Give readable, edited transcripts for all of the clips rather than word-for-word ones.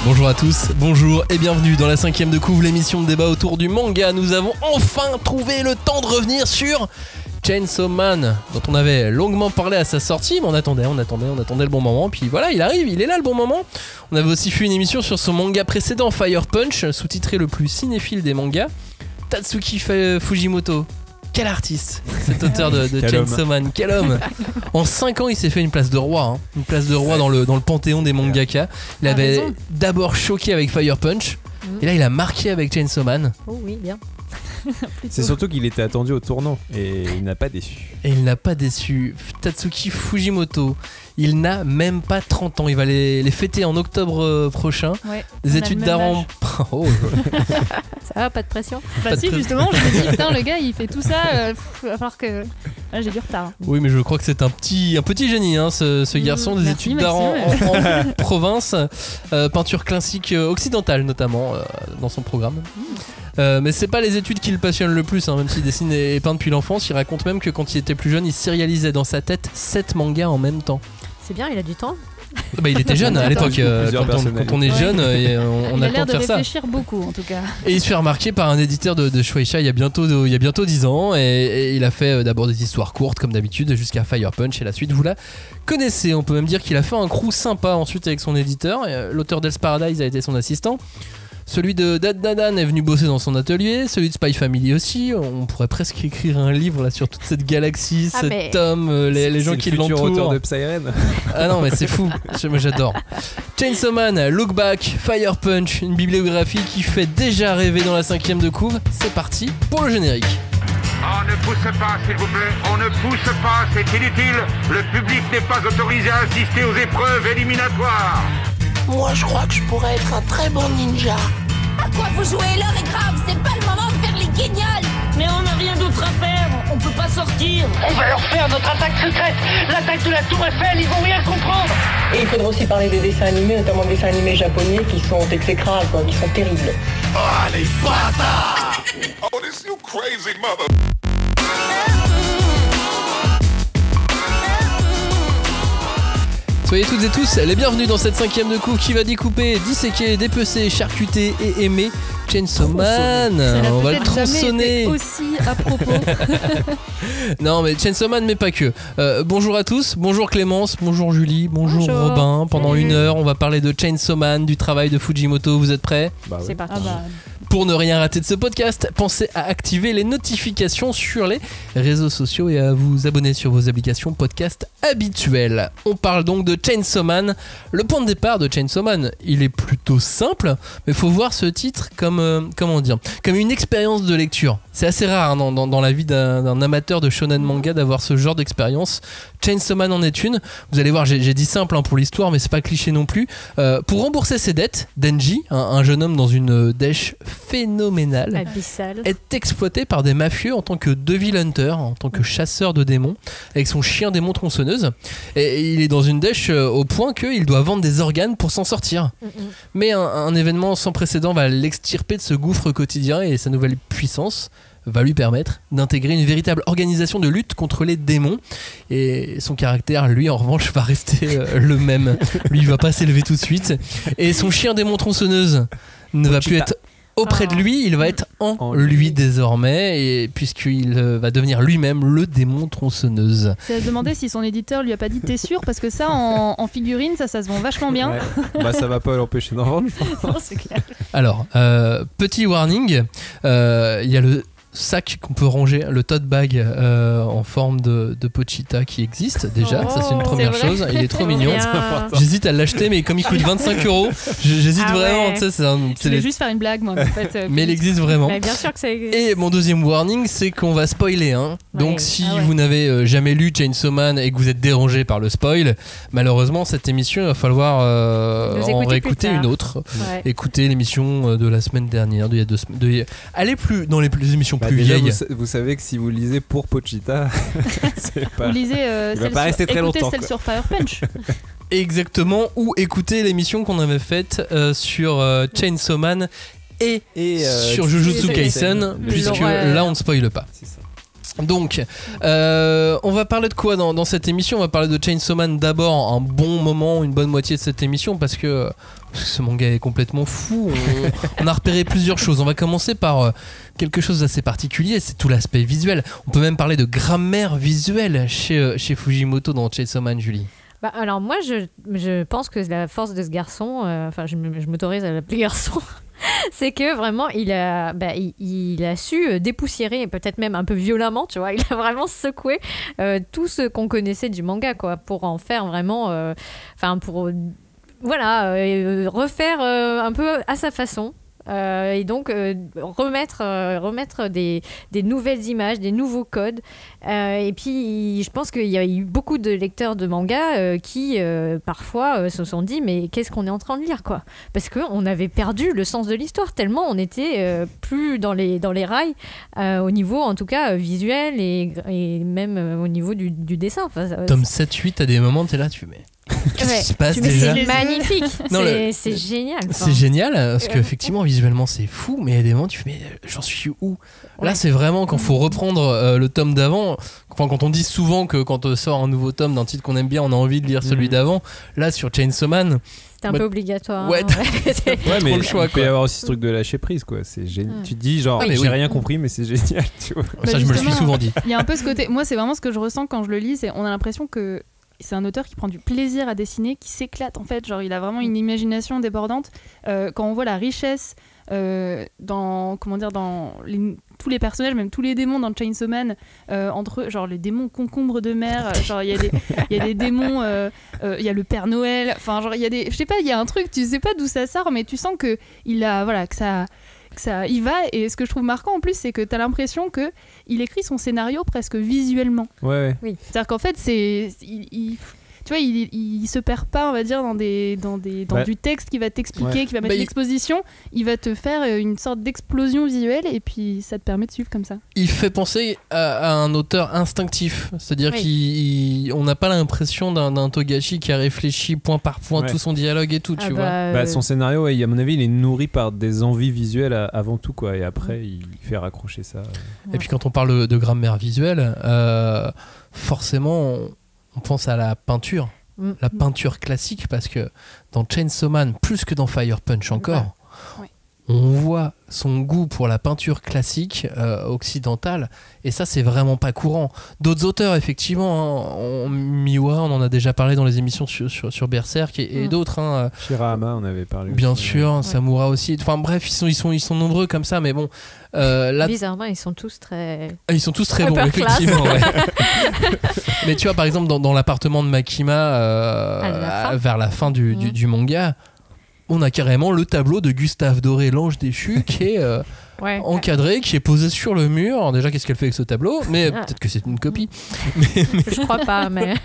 Bonjour à tous, bonjour et bienvenue dans la 5ème de couvre, l'émission de débat autour du manga. Nous avons enfin trouvé le temps de revenir sur Chainsaw Man, dont on avait longuement parlé à sa sortie, mais on attendait le bon moment, puis voilà, il arrive, il est là le bon moment. On avait aussi fait une émission sur son manga précédent, Fire Punch, sous-titré le plus cinéphile des mangas, Tatsuki Fujimoto. Quel artiste, cet auteur de Chainsaw Man, quel homme. En 5 ans, il s'est fait une place de roi, une place de roi dans le panthéon des mangaka. Il avait d'abord choqué avec Fire Punch, et là il a marqué avec Chainsaw Man. Oh oui, bien. C'est surtout qu'il était attendu au tournant et il n'a pas déçu. Tatsuki Fujimoto, il n'a même pas 30 ans. Il va les fêter en octobre prochain. Ouais, des études d'art en... Oh. Ça va, pas de pression. Bah si, justement, je me dis, putain, le gars, il fait tout ça, va falloir que... Là, j'ai du retard. Oui, mais je crois que c'est un petit génie, hein, ce garçon, des études d'art en province. Peinture classique occidentale, notamment, dans son programme. Mais c'est pas les études qui le passionnent le plus, hein, même s'il dessine et peint depuis l'enfance. Il raconte même que quand il était plus jeune, il sérialisait dans sa tête 7 mangas en même temps. C'est bien, il a du temps. Bah, il était jeune à l'époque, quand on est jeune, on a le temps de faire ça. Il a l'air de réfléchir beaucoup en tout cas. Et il se fait remarquer par un éditeur de Shueisha il y a bientôt 10 ans, et il a fait d'abord des histoires courtes comme d'habitude jusqu'à Fire Punch, et la suite vous la connaissez. On peut même dire qu'il a fait un crew sympa ensuite avec son éditeur. L'auteur d'Hell's Paradise a été son assistant. Celui de Dadan est venu bosser dans son atelier, celui de Spy Family aussi. On pourrait presque écrire un livre là sur toute cette galaxie, cet homme, les gens qui l'entourent. C'est le futur auteur de Psyren. Ah non mais c'est fou, moi j'adore. Chainsaw Man, Look Back, Fire Punch, une bibliographie qui fait déjà rêver dans la 5ème de couve. C'est parti pour le générique. On ne pousse pas, s'il vous plaît, on ne pousse pas, c'est inutile. Le public n'est pas autorisé à assister aux épreuves éliminatoires. Moi, je crois que je pourrais être un très bon ninja. À quoi vous jouez? L'heure est grave, c'est pas le moment de faire les guignols. Mais on n'a rien d'autre à faire, on peut pas sortir. On va leur faire notre attaque secrète, l'attaque de la Tour Eiffel, ils vont rien comprendre. Et il faudra aussi parler des dessins animés, notamment des dessins animés japonais qui sont exécrables, qui sont terribles. Oh, les bâtards! Oh, this you crazy mother... Soyez toutes et tous les bienvenus dans cette 5ème de couve qui va découper, disséquer, dépecer, charcuter et aimer Chainsaw Man. On va le tronçonner. Aussi à propos. Non mais Chainsaw Man mais pas que. Bonjour à tous, bonjour Clémence, bonjour Julie, bonjour Robin. Pendant une heure on va parler de Chainsaw Man, du travail de Fujimoto. Vous êtes prêts? Bah, c'est parti. Pour ne rien rater de ce podcast, pensez à activer les notifications sur les réseaux sociaux et à vous abonner sur vos applications podcast habituelles. On parle donc de Chainsaw Man. Le point de départ de Chainsaw Man, il est plutôt simple, mais il faut voir ce titre comme une expérience de lecture. C'est assez rare hein, dans la vie d'un amateur de shonen manga d'avoir ce genre d'expérience. Chainsaw Man en est une. Vous allez voir, j'ai dit simple hein, pour l'histoire, mais c'est pas cliché non plus. Pour rembourser ses dettes, Denji, un jeune homme dans une dèche phénoménale, abyssal, est exploité par des mafieux en tant que devil hunter, en tant que chasseur de démons, avec son chien démon tronçonneuse. Et il est dans une dèche au point qu'il doit vendre des organes pour s'en sortir. Mais un événement sans précédent va l'extirper de ce gouffre quotidien, et sa nouvelle puissance va lui permettre d'intégrer une véritable organisation de lutte contre les démons. Et son caractère, lui, en revanche, va rester le même. Lui, il va pas s'élever tout de suite. Et son chien démon tronçonneuse ne va plus être auprès de lui, il va être en lui désormais, et puisqu'il va devenir lui-même le démon tronçonneuse. C'est à se demander si son éditeur lui a pas dit t'es sûr, parce que ça en figurine ça se vend vachement bien. Ouais. Bah ça va pas l'empêcher d'en vendre. Non, c'est clair. Alors, petit warning, il y a le sac qu'on peut ranger, le tote bag en forme de Pochita qui existe déjà, ça c'est une première chose. Il est trop mignon. J'hésite à l'acheter, mais comme il coûte 25€, j'hésite vraiment. Tu sais, je voulais juste faire une blague moi en fait. Mais il existe vraiment. Mais bien sûr que c'est... Et mon deuxième warning, c'est qu'on va spoiler. Hein. Donc si vous n'avez jamais lu Chainsaw Man et que vous êtes dérangé par le spoil, malheureusement cette émission il va falloir en réécouter une autre. Écoutez l'émission de la semaine dernière, d'il y a 2 semaines. Allez plus dans les émissions plus déjà, vieilles. Vous savez que si vous lisez pour Pochita, c'est pas... Vous lisez il va pas rester très longtemps. Celle sur Fire Punch. Exactement, ou écoutez l'émission qu'on avait faite sur Chainsaw Man et sur Jujutsu Kaisen, puisque là on ne spoile pas. C'est ça. Donc, on va parler de quoi dans cette émission ? On va parler de Chainsaw Man d'abord, un bon moment, une bonne moitié de cette émission, parce que ce manga est complètement fou. On a repéré plusieurs choses. On va commencer par quelque chose d'assez particulier, c'est tout l'aspect visuel. On peut même parler de grammaire visuelle chez Fujimoto dans Chainsaw Man, Julie. Alors moi, je pense que la force de ce garçon, je m'autorise à l'appeler garçon, c'est que vraiment il a su dépoussiérer, peut-être même un peu violemment, tu vois, il a vraiment secoué tout ce qu'on connaissait du manga, quoi, pour en faire vraiment, refaire un peu à sa façon. Et donc remettre des nouvelles images, des nouveaux codes. Et puis je pense qu'il y a eu beaucoup de lecteurs de manga qui parfois se sont dit mais qu'est-ce qu'on est en train de lire, quoi, parce qu'on avait perdu le sens de l'histoire tellement on était plus dans les rails au niveau en tout cas visuel et même au niveau du dessin. Tome 7-8 à des moments t'es là tu fais mais qu'est-ce qui se passe déjà ? C'est magnifique. C'est génial. C'est génial parce qu'effectivement visuellement c'est fou, mais il y a des moments tu fais mais j'en suis où ? Là c'est vraiment quand faut reprendre le tome d'avant. Enfin, quand on dit souvent que quand sort un nouveau tome d'un titre qu'on aime bien on a envie de lire celui d'avant, là sur Chainsaw Man c'est un peu obligatoire. Ouais, mais le choix, il peut y avoir aussi ce truc de lâcher prise, quoi. C'est génial. Tu te dis genre j'ai rien compris mais c'est génial, tu vois. Ça je me le suis souvent dit. Il y a un peu ce côté, moi c'est vraiment ce que je ressens quand je le lis, c'est on a l'impression que c'est un auteur qui prend du plaisir à dessiner, qui s'éclate en fait, genre il a vraiment une imagination débordante. Quand on voit la richesse dans tous les personnages, même tous les démons dans Chainsaw Man, entre genre les démons concombres de mer, genre il y a des démons, il y a le Père Noël, enfin genre il y a des, je sais pas, il y a un truc, tu sais pas d'où ça sort, mais tu sens que il a, voilà, que ça y va. Et ce que je trouve marquant en plus, c'est que t'as l'impression que il écrit son scénario presque visuellement. Ouais. Oui. C'est-à-dire qu'en fait tu vois, il se perd pas, on va dire, dans du texte qui va t'expliquer, qui va mettre l'exposition. Il va te faire une sorte d'explosion visuelle et puis ça te permet de suivre comme ça. Il fait penser à un auteur instinctif, c'est-à-dire qu'on n'a pas l'impression d'un Togashi qui a réfléchi point par point tout son dialogue et tout, tu vois. Son scénario, à mon avis, il est nourri par des envies visuelles avant tout, quoi. Et après, il fait raccrocher ça. Et puis quand on parle de grammaire visuelle, forcément on pense à la peinture, la peinture classique, parce que dans Chainsaw Man, plus que dans Fire Punch encore, on voit son goût pour la peinture classique occidentale, et ça c'est vraiment pas courant. D'autres auteurs effectivement, Miura on en a déjà parlé dans les émissions sur Berserk et d'autres. Shirahama on avait parlé bien aussi, sûr, Samura aussi. Enfin bref, ils sont nombreux comme ça, mais bon. Bizarrement, ils sont tous très. Ils sont tous très bons, effectivement. Ouais. Mais tu vois, par exemple, dans l'appartement de Makima, vers la fin du manga, on a carrément le tableau de Gustave Doré, l'ange déchu, qui est encadré, qui est posé sur le mur. Alors déjà, qu'est-ce qu'elle fait avec ce tableau ? Mais peut-être que c'est une copie. Je crois pas, mais.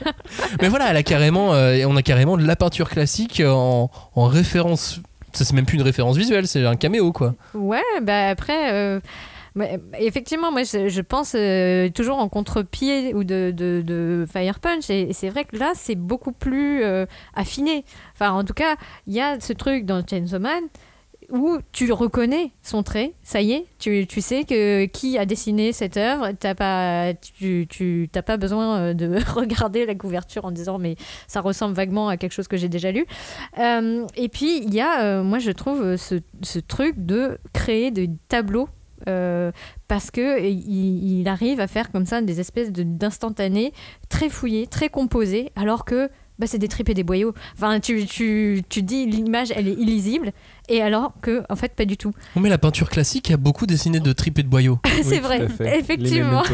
Mais voilà, on a carrément de la peinture classique en référence. Ça, c'est même plus une référence visuelle, c'est un caméo, quoi. Ouais, après. Effectivement, moi je pense toujours en contre-pied ou de Fire Punch, et c'est vrai que là c'est beaucoup plus affiné. Enfin, en tout cas, il y a ce truc dans Chainsaw Man où tu reconnais son trait, ça y est, tu sais qui a dessiné cette œuvre, tu t'as pas besoin de regarder la couverture en disant mais ça ressemble vaguement à quelque chose que j'ai déjà lu. Et puis il y a, moi je trouve ce truc de créer des tableaux. Parce que il arrive à faire comme ça des espèces d'instantanés très fouillés, très composés, alors que c'est des tripes et des boyaux. Enfin, tu dis l'image elle est illisible, et alors que en fait pas du tout. Mais la peinture classique a beaucoup dessiné de tripes et de boyaux. C'est vrai, effectivement.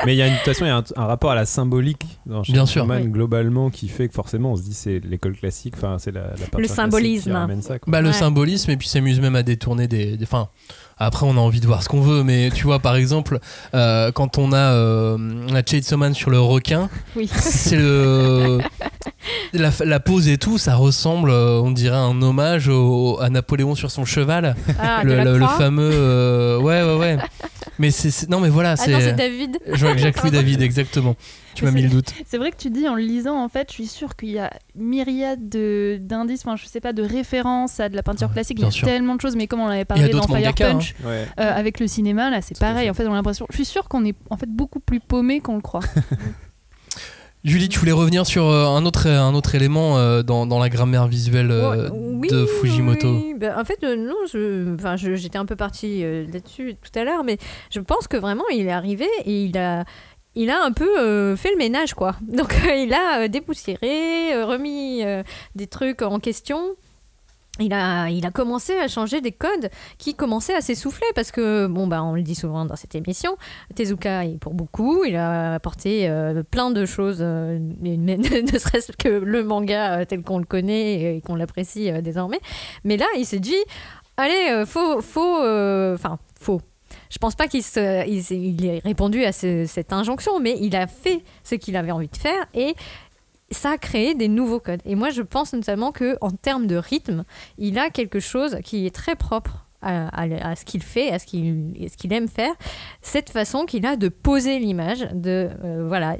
Mais il y a de toute façon il y a un rapport à la symbolique dans Chainsaw Man globalement qui fait que forcément on se dit c'est l'école classique, enfin c'est la peinture le symbolisme qui ramène ça, quoi. Le symbolisme, et puis s'amuse même à détourner des enfin après on a envie de voir ce qu'on veut, mais tu vois par exemple quand on a Chainsaw Man sur le requin, c'est la pose et tout, ça ressemble on dirait un hommage à Napoléon sur son cheval, le fameux ouais Mais non, mais voilà, c'est. Ah non, c'est David. Jacques-Louis David, exactement. Tu m'as mis le doute. C'est vrai que tu dis en le lisant, en fait, je suis sûre qu'il y a myriade d'indices, enfin, je sais pas, de références à de la peinture classique. Il y a tellement de choses, mais comme on en avait parlé dans Fire Punch, avec le cinéma, là, c'est pareil. En fait, on a l'impression. Je suis sûre qu'on est en fait beaucoup plus paumé qu'on le croit. Julie, tu voulais revenir sur un autre élément dans la grammaire visuelle de Fujimoto. Oui. En fait, non, j'étais un peu partie là-dessus tout à l'heure, mais je pense que vraiment, il est arrivé et il a un peu fait le ménage, quoi. Donc, il a dépoussiéré, remis des trucs en question. Il a commencé à changer des codes qui commençaient à s'essouffler parce que, on le dit souvent dans cette émission, Tezuka est pour beaucoup, il a apporté plein de choses, ne serait-ce que le manga tel qu'on le connaît et qu'on l'apprécie désormais. Mais là, il s'est dit, allez, faut. Je pense pas qu'il ait répondu à cette injonction, mais il a fait ce qu'il avait envie de faire et ça a créé des nouveaux codes. Et moi, je pense notamment qu'en termes de rythme, il a quelque chose qui est très propre à ce qu'il fait, à ce qu'il aime faire. Cette façon qu'il a de poser l'image, de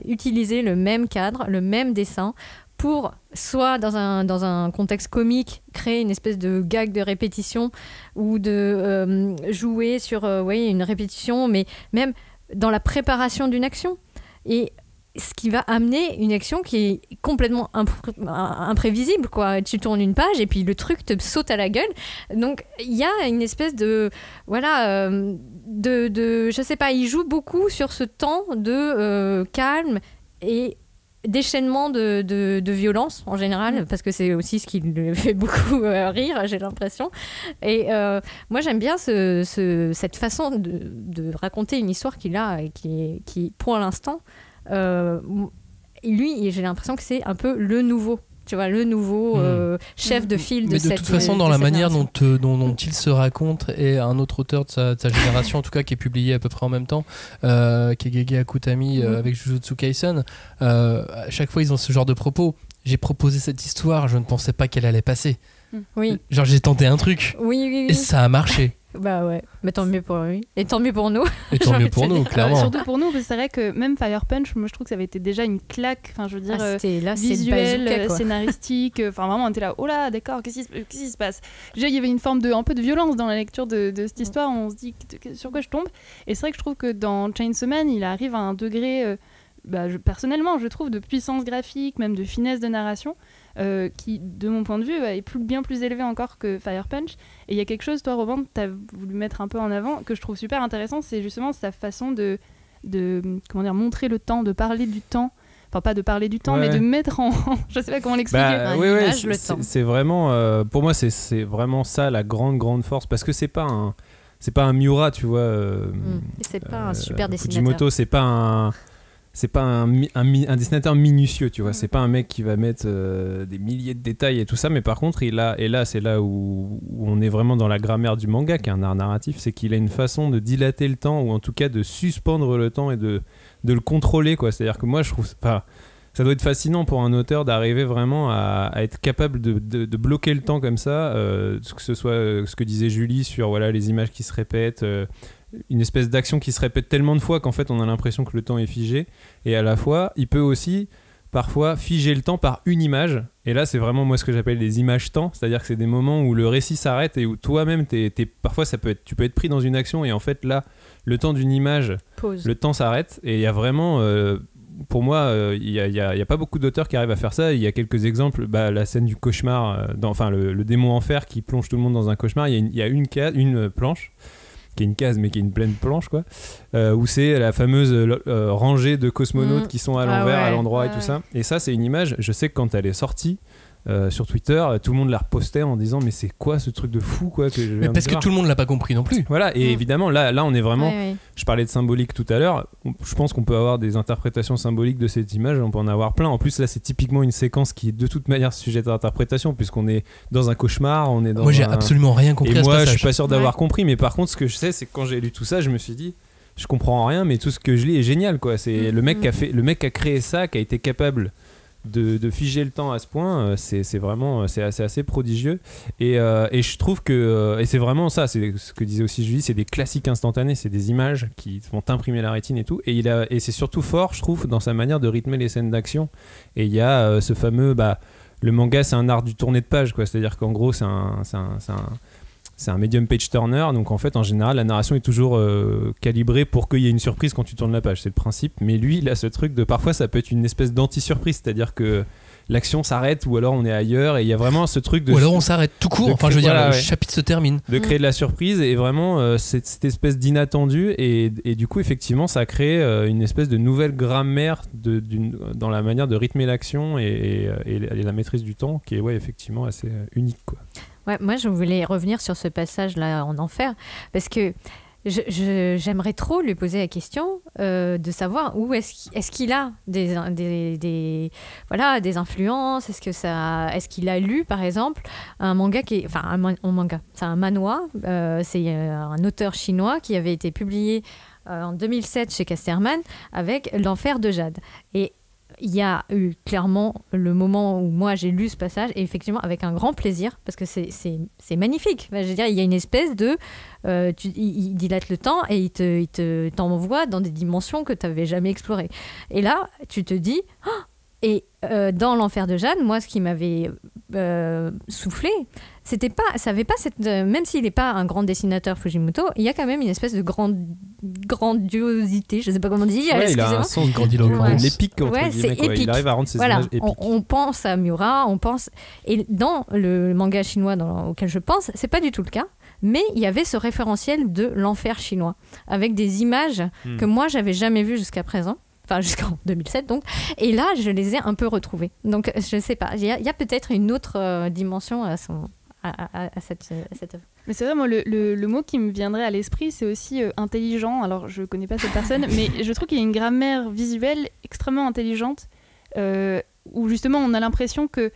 utiliser le même cadre, le même dessin, pour soit dans un contexte comique, créer une espèce de gag de répétition ou de jouer sur une répétition, mais même dans la préparation d'une action. Et ce qui va amener une action qui est complètement imprévisible, quoi. Tu tournes une page et puis le truc te saute à la gueule. Donc il y a une espèce de je sais pas, il joue beaucoup sur ce temps de calme et déchaînement de violence en général, parce que c'est aussi ce qui le fait beaucoup rire, j'ai l'impression. Et moi j'aime bien cette façon de raconter une histoire qu'il a et qui pour l'instant lui, j'ai l'impression que c'est un peu le nouveau, tu vois, le nouveau chef de file de cette. Mais de toute façon, dans la manière dont il se raconte, et un autre auteur de sa génération, en tout cas, qui est publié à peu près en même temps, qui est Gege Akutami avec Jujutsu Kaisen, à chaque fois ils ont ce genre de propos. J'ai proposé cette histoire, je ne pensais pas qu'elle allait passer. Oui. Genre j'ai tenté un truc, oui. Et ça a marché. Bah ouais, mais tant mieux pour lui. Et tant mieux pour nous. Et tant mieux pour nous, clairement. Surtout pour nous, parce que c'est vrai que même Fire Punch, moi je trouve que ça avait été déjà une claque, enfin je veux dire, visuelle, scénaristique, enfin vraiment on était là, oh là, d'accord, qu'est-ce qui se passe? Déjà il y avait une forme un peu de violence dans la lecture de cette histoire, on se dit sur quoi je tombe. Et c'est vrai que je trouve que dans Chainsaw Man, il arrive à un degré, personnellement je trouve, de puissance graphique, même de finesse de narration, qui, de mon point de vue, est bien plus élevé encore que Fire Punch. Et il y a quelque chose, toi, Robin, tu as voulu mettre un peu en avant, que je trouve super intéressant, c'est justement sa façon de montrer le temps, de parler du temps. Enfin, pas de parler du temps, mais de mettre en... je sais pas comment l'expliquer. Image, le temps. C'est vraiment... pour moi, c'est vraiment ça, la grande force. Parce que c'est pas un Miura, tu vois. C'est pas un super dessinateur. Fujimoto, c'est pas un dessinateur minutieux, tu vois. C'est pas un mec qui va mettre des milliers de détails et tout ça, mais par contre c'est là où on est vraiment dans la grammaire du manga, qui est un art narratif, c'est qu'il a une façon de dilater le temps, ou en tout cas de suspendre le temps et de le contrôler, quoi. C'est à dire que moi je trouve ça doit être fascinant pour un auteur d'arriver vraiment à être capable de bloquer le temps comme ça, que ce soit ce que disait Julie sur les images qui se répètent, une espèce d'action qui se répète tellement de fois qu'en fait on a l'impression que le temps est figé, et à la fois il peut aussi parfois figer le temps par une image, et là c'est vraiment moi ce que j'appelle des images temps, c'est-à-dire que c'est des moments où le récit s'arrête et où toi-même parfois tu peux être pris dans une action, et en fait là le temps d'une image, le temps s'arrête, et il y a vraiment pour moi il y a pas beaucoup d'auteurs qui arrivent à faire ça. Il y a quelques exemples, la scène du cauchemar, le démon enfer qui plonge tout le monde dans un cauchemar, il y a une planche qui est une case mais qui est une pleine planche, quoi, où c'est la fameuse rangée de cosmonautes qui sont à l'envers, à l'endroit et tout ça, et ça c'est une image, je sais que quand elle est sortie sur Twitter, tout le monde la repostait en disant mais c'est quoi ce truc de fou, quoi, que je viens parce que tout le monde l'a pas compris non plus. Voilà, et évidemment là on est vraiment je parlais de symbolique tout à l'heure, je pense qu'on peut avoir des interprétations symboliques de cette image, on peut en avoir plein. En plus là c'est typiquement une séquence qui est de toute manière sujette à interprétation, puisqu'on est dans un cauchemar, on est dans j'ai absolument rien compris et à ce moi passage. Je suis pas sûr d'avoir compris, mais par contre ce que je sais c'est que quand j'ai lu tout ça, je me suis dit je comprends rien, mais tout ce que je lis est génial, quoi. C'est le mec qui a créé ça, qui a été capable de figer le temps à ce point, c'est vraiment c'est assez prodigieux et je trouve que et c'est vraiment ça, c'est ce que disait aussi Julie, c'est des classiques instantanés, c'est des images qui vont imprimer la rétine et tout, et c'est surtout fort, je trouve, dans sa manière de rythmer les scènes d'action. Et il y a ce fameux le manga, c'est un art du tourné de page, quoi, c'est-à-dire qu'en gros c'est un medium page turner, donc en fait en général la narration est toujours calibrée pour qu'il y ait une surprise quand tu tournes la page, c'est le principe. Mais lui il a ce truc de parfois ça peut être une espèce d'anti-surprise, c'est-à-dire que l'action s'arrête ou alors on est ailleurs, et il y a vraiment ce truc de... Ou alors on s'arrête tout court, enfin je veux dire le chapitre se termine. De créer de la surprise et vraiment cette espèce d'inattendu, et du coup effectivement ça crée une espèce de nouvelle grammaire dans la manière de rythmer l'action et la maîtrise du temps qui est effectivement assez unique, quoi. Ouais, moi, je voulais revenir sur ce passage-là en enfer, parce que j'aimerais trop lui poser la question de savoir où est-ce qu'il a des influences, est-ce qu'il a lu, par exemple, un manga c'est un manhwa, c'est un auteur chinois qui avait été publié en 2007 chez Casterman avec L'Enfer de Jade. Et il y a eu clairement le moment où moi j'ai lu ce passage, et effectivement avec un grand plaisir, parce que c'est magnifique. Enfin, je veux dire, il y a une espèce de il dilate le temps et il t'envoie dans des dimensions que tu n'avais jamais explorées. Et là tu te dis dans L'Enfer de Jade, moi ce qui m'avait soufflé, ça avait pas cette, même s'il n'est pas un grand dessinateur, Fujimoto, il y a quand même une espèce de grandiosité, je sais pas comment dire. Ouais, il a un sens grandiloquent, l'épique, c'est épique. Il arrive à rendre ses images épiques. On pense à Miura, et dans le manga chinois auquel je pense, c'est pas du tout le cas. Mais il y avait ce référentiel de l'enfer chinois, avec des images que moi j'avais jamais vues jusqu'à présent. Enfin, jusqu'en 2007 donc, et là je les ai un peu retrouvées, donc je sais pas, il y a peut-être une autre dimension à cette œuvre. Mais c'est vrai, moi le mot qui me viendrait à l'esprit, c'est aussi intelligent. Alors je connais pas cette personne, mais je trouve qu'il y a une grammaire visuelle extrêmement intelligente, où justement on a l'impression que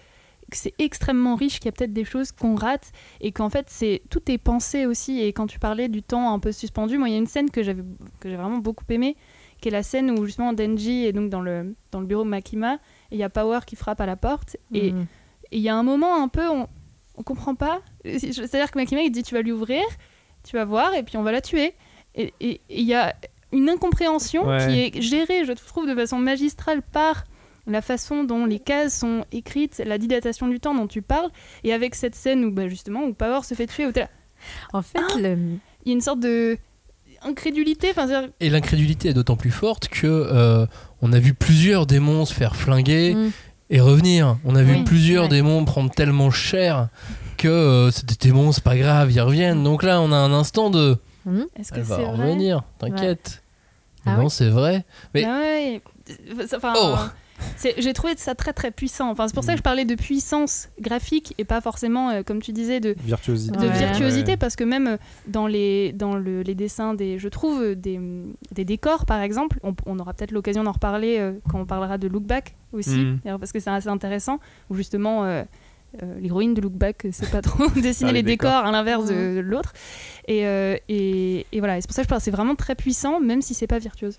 c'est extrêmement riche, qu'il y a peut-être des choses qu'on rate, et qu'en fait tout est pensé aussi. Et quand tu parlais du temps un peu suspendu, moi il y a une scène que j'ai vraiment beaucoup aimée, qui est la scène où justement Denji est donc dans le bureau de Makima, et il y a Power qui frappe à la porte, et il y a un moment un peu, on comprend pas, c'est-à-dire que Makima il dit tu vas lui ouvrir, tu vas voir, et puis on va la tuer, et il y a une incompréhension qui est gérée, je trouve, de façon magistrale par la façon dont les cases sont écrites, la dilatation du temps dont tu parles, et avec cette scène où justement où Power se fait tuer, où t'es là, en fait il y a une sorte de incrédulité, et l'incrédulité est d'autant plus forte que on a vu plusieurs démons se faire flinguer et revenir. On a vu plusieurs démons prendre tellement cher que c'est des démons, c'est pas grave, ils reviennent. Donc là on a un instant de est-ce que elle va c'est revenir, t'inquiète. Non, c'est vrai. Mais j'ai trouvé ça très très puissant. Enfin, c'est pour ça que je parlais de puissance graphique et pas forcément, comme tu disais, de virtuosité, parce que même dans les dessins, je trouve des décors, par exemple, on aura peut-être l'occasion d'en reparler quand on parlera de Look Back aussi, parce que c'est assez intéressant, où justement l'héroïne de Look Back sait pas trop dessiner les décors à l'inverse de l'autre. Et voilà, et c'est pour ça que je pense que c'est vraiment très puissant, même si c'est pas virtuose.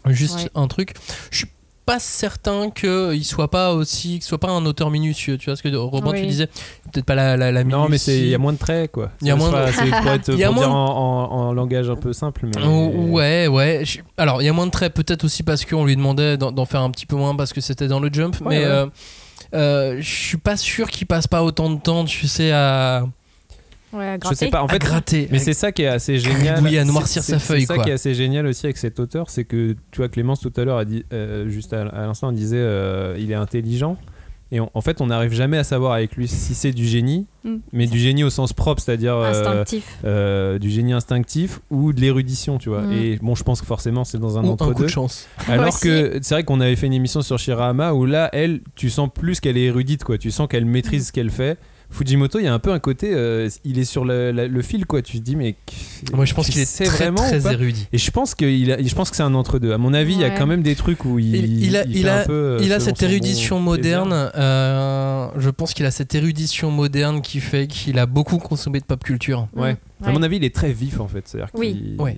Juste un truc, je suis pas certain qu'il soit pas un auteur minutieux, tu vois ce que Robin tu disais, peut-être pas la minutie. Non, mais il y a moins de traits, quoi. Il y a moins pour dire en langage un peu simple, mais ouais. Alors il y a moins de traits, peut-être aussi parce qu'on lui demandait d'en faire un petit peu moins parce que c'était dans le Jump, mais je suis pas sûr qu'il passe pas autant de temps, tu sais, à je sais pas, en fait, gratter, mais c'est ça qui est assez génial. À noircir sa feuille. C'est ça qui est assez génial aussi avec cet auteur, c'est que tu vois, Clémence tout à l'heure a dit, juste à l'instant, elle disait il est intelligent. Et en fait, on n'arrive jamais à savoir avec lui si c'est du génie, mais du génie au sens propre, c'est-à-dire instinctif. Du génie instinctif ou de l'érudition, tu vois. Et bon, je pense que forcément, c'est dans un entre-deux. Un coup de chance. Alors que c'est vrai qu'on avait fait une émission sur Shirahama où là, elle, tu sens plus qu'elle est érudite, quoi. Tu sens qu'elle maîtrise ce qu'elle fait. Fujimoto, il y a un peu un côté, il est sur le fil, quoi. Tu te dis, mais moi je pense qu'il est très érudit. Et je pense que c'est un entre-deux. À mon avis, il y a quand même des trucs où il a cette érudition moderne. Je pense qu'il a cette érudition moderne qui fait qu'il a beaucoup consommé de pop culture. À mon avis, il est très vif en fait. C'est-à-dire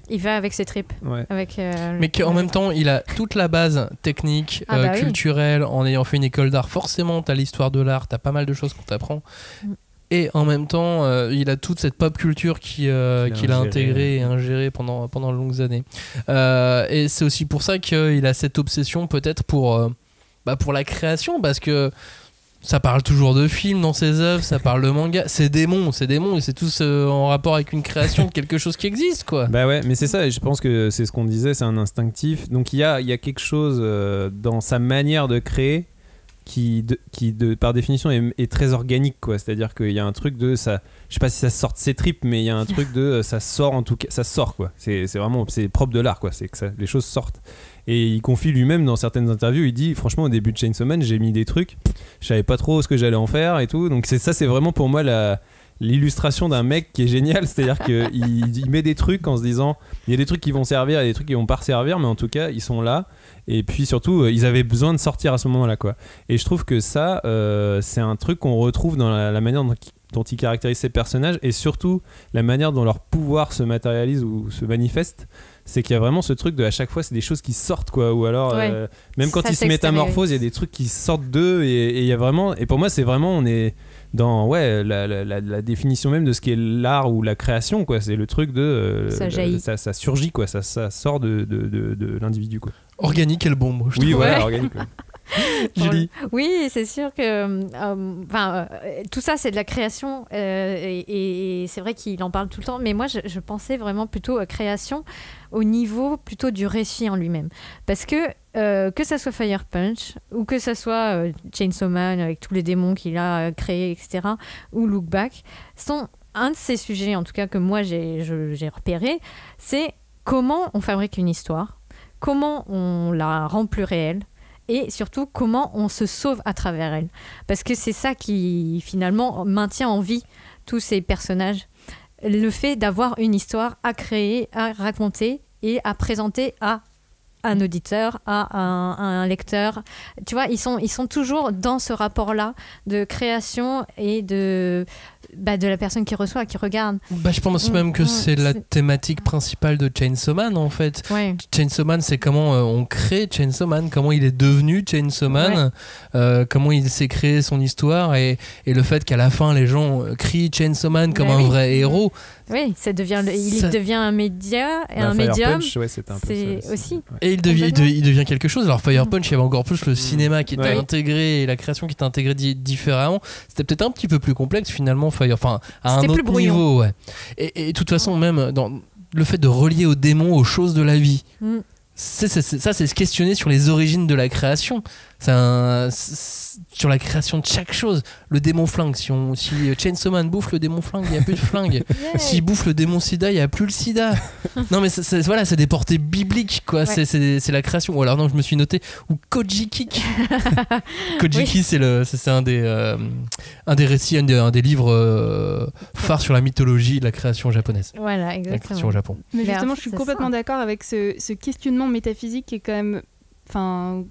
il va avec ses tripes. Mais qu'en même temps, il a toute la base technique, culturelle. En ayant fait une école d'art, forcément, t'as l'histoire de l'art, t'as pas mal de choses qu'on t'apprend. Et en même temps, il a toute cette pop culture qu'il a intégrée et ingérée pendant de longues années. Et c'est aussi pour ça qu'il a cette obsession peut-être pour la création, parce que ça parle toujours de films dans ses œuvres, ça parle de manga, c'est démons, et c'est tous en rapport avec une création de quelque chose qui existe, quoi. Bah ouais, mais c'est ça, et je pense que c'est ce qu'on disait, c'est un instinctif. Donc il y a quelque chose dans sa manière de créer qui par définition est très organique, quoi. C'est-à-dire qu'il y a un truc de ça, je sais pas si ça sort de ses tripes, mais il y a un truc de ça sort, en tout cas ça sort, quoi. C'est vraiment, c'est propre de l'art, quoi. C'est que les choses sortent. Et il confie lui-même dans certaines interviews, il dit franchement au début de Chainsaw Man j'ai mis des trucs, je savais pas trop ce que j'allais en faire et tout, donc c'est vraiment pour moi l'illustration d'un mec qui est génial, c'est-à-dire qu'il met des trucs en se disant il y a des trucs qui vont servir et des trucs qui vont pas servir, mais en tout cas ils sont là, et puis surtout ils avaient besoin de sortir à ce moment-là, quoi. Et je trouve que ça c'est un truc qu'on retrouve dans la manière dont il caractérise ses personnages, et surtout la manière dont leur pouvoir se matérialise ou se manifeste. C'est qu'il y a vraiment ce truc de à chaque fois c'est des choses qui sortent, quoi, ou alors même quand ils se métamorphosent il y a des trucs qui sortent d'eux, et il y a vraiment, et pour moi c'est vraiment, on est dans la définition même de ce qu'est l'art ou la création, quoi. C'est le truc de ça surgit, quoi, ça sort de l'individu, quoi. Organique est le bon mot, je trouve. Ouais. Organique, ouais. Julie. Oui, c'est sûr que tout ça c'est de la création, et c'est vrai qu'il en parle tout le temps, mais moi je pensais vraiment plutôt à création au niveau plutôt du récit en lui-même, parce que ça soit Fire Punch ou que ça soit Chainsaw Man avec tous les démons qu'il a créés, etc., ou Look Back, sont un de ces sujets en tout cas que moi j'ai repéré, c'est comment on fabrique une histoire, comment on la rend plus réelle, et surtout comment on se sauve à travers elle. Parce que c'est ça qui finalement maintient en vie tous ces personnages. Le fait d'avoir une histoire à créer, à raconter et à présenter à un auditeur, à un lecteur. Tu vois, ils sont toujours dans ce rapport-là de création et de la personne qui reçoit, qui regarde. Je pense même que c'est la thématique principale de Chainsaw Man, en fait. Ouais. Chainsaw Man, c'est comment on crée Chainsaw Man, comment il est devenu Chainsaw Man, comment il s'est créé son histoire, et le fait qu'à la fin les gens crient Chainsaw Man comme un vrai héros. Oui, il devient un média et un médium. Punch, c'est un peu ça aussi. Et il devient quelque chose. Alors Fire Punch, il y avait encore plus le cinéma qui était intégré et la création qui était intégrée différemment. C'était peut-être un petit peu plus complexe finalement. À un autre niveau. Ouais. Et de toute façon, même dans le fait de relier aux démons aux choses de la vie. Ça, c'est se questionner sur les origines de la création. Sur la création de chaque chose. Le démon flingue, si Chainsaw Man bouffe le démon flingue, il n'y a plus de flingue. S'il bouffe le démon sida, il n'y a plus le sida. Non mais c'est des portées bibliques, quoi. Ouais. C'est la création. Ou alors non, je me suis noté, ou Koji Kick. Koji Kick, c'est un des récits, un des livres phares sur la mythologie de la création japonaise. Voilà, exactement. La création au Japon. Mais justement, je suis complètement d'accord avec ce questionnement métaphysique qui est quand même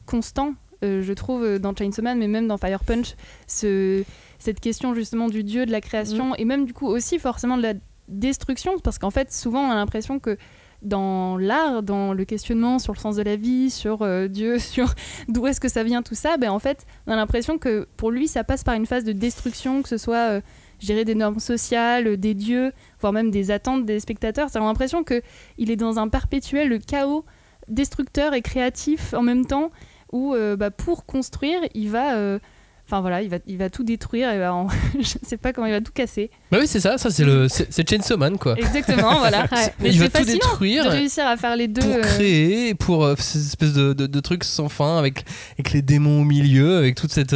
constant. Je trouve dans Chainsaw Man, mais même dans Fire Punch, cette question justement du dieu, de la création, et même du coup aussi forcément de la destruction, parce qu'en fait souvent on a l'impression que dans l'art, dans le questionnement sur le sens de la vie, sur Dieu, sur d'où est-ce que ça vient tout ça, en fait on a l'impression que pour lui ça passe par une phase de destruction, que ce soit gérer des normes sociales, des dieux, voire même des attentes des spectateurs. On a l'impression qu'il est dans un perpétuel chaos destructeur et créatif en même temps, où pour construire, il va tout détruire, et je sais pas comment il va tout casser. Bah oui, c'est ça c'est Chainsaw Man, quoi. Exactement, voilà. Mais il va c'est tout détruire de réussir à faire les deux pour créer, pour cette espèce de truc sans fin avec les démons au milieu, avec toute cette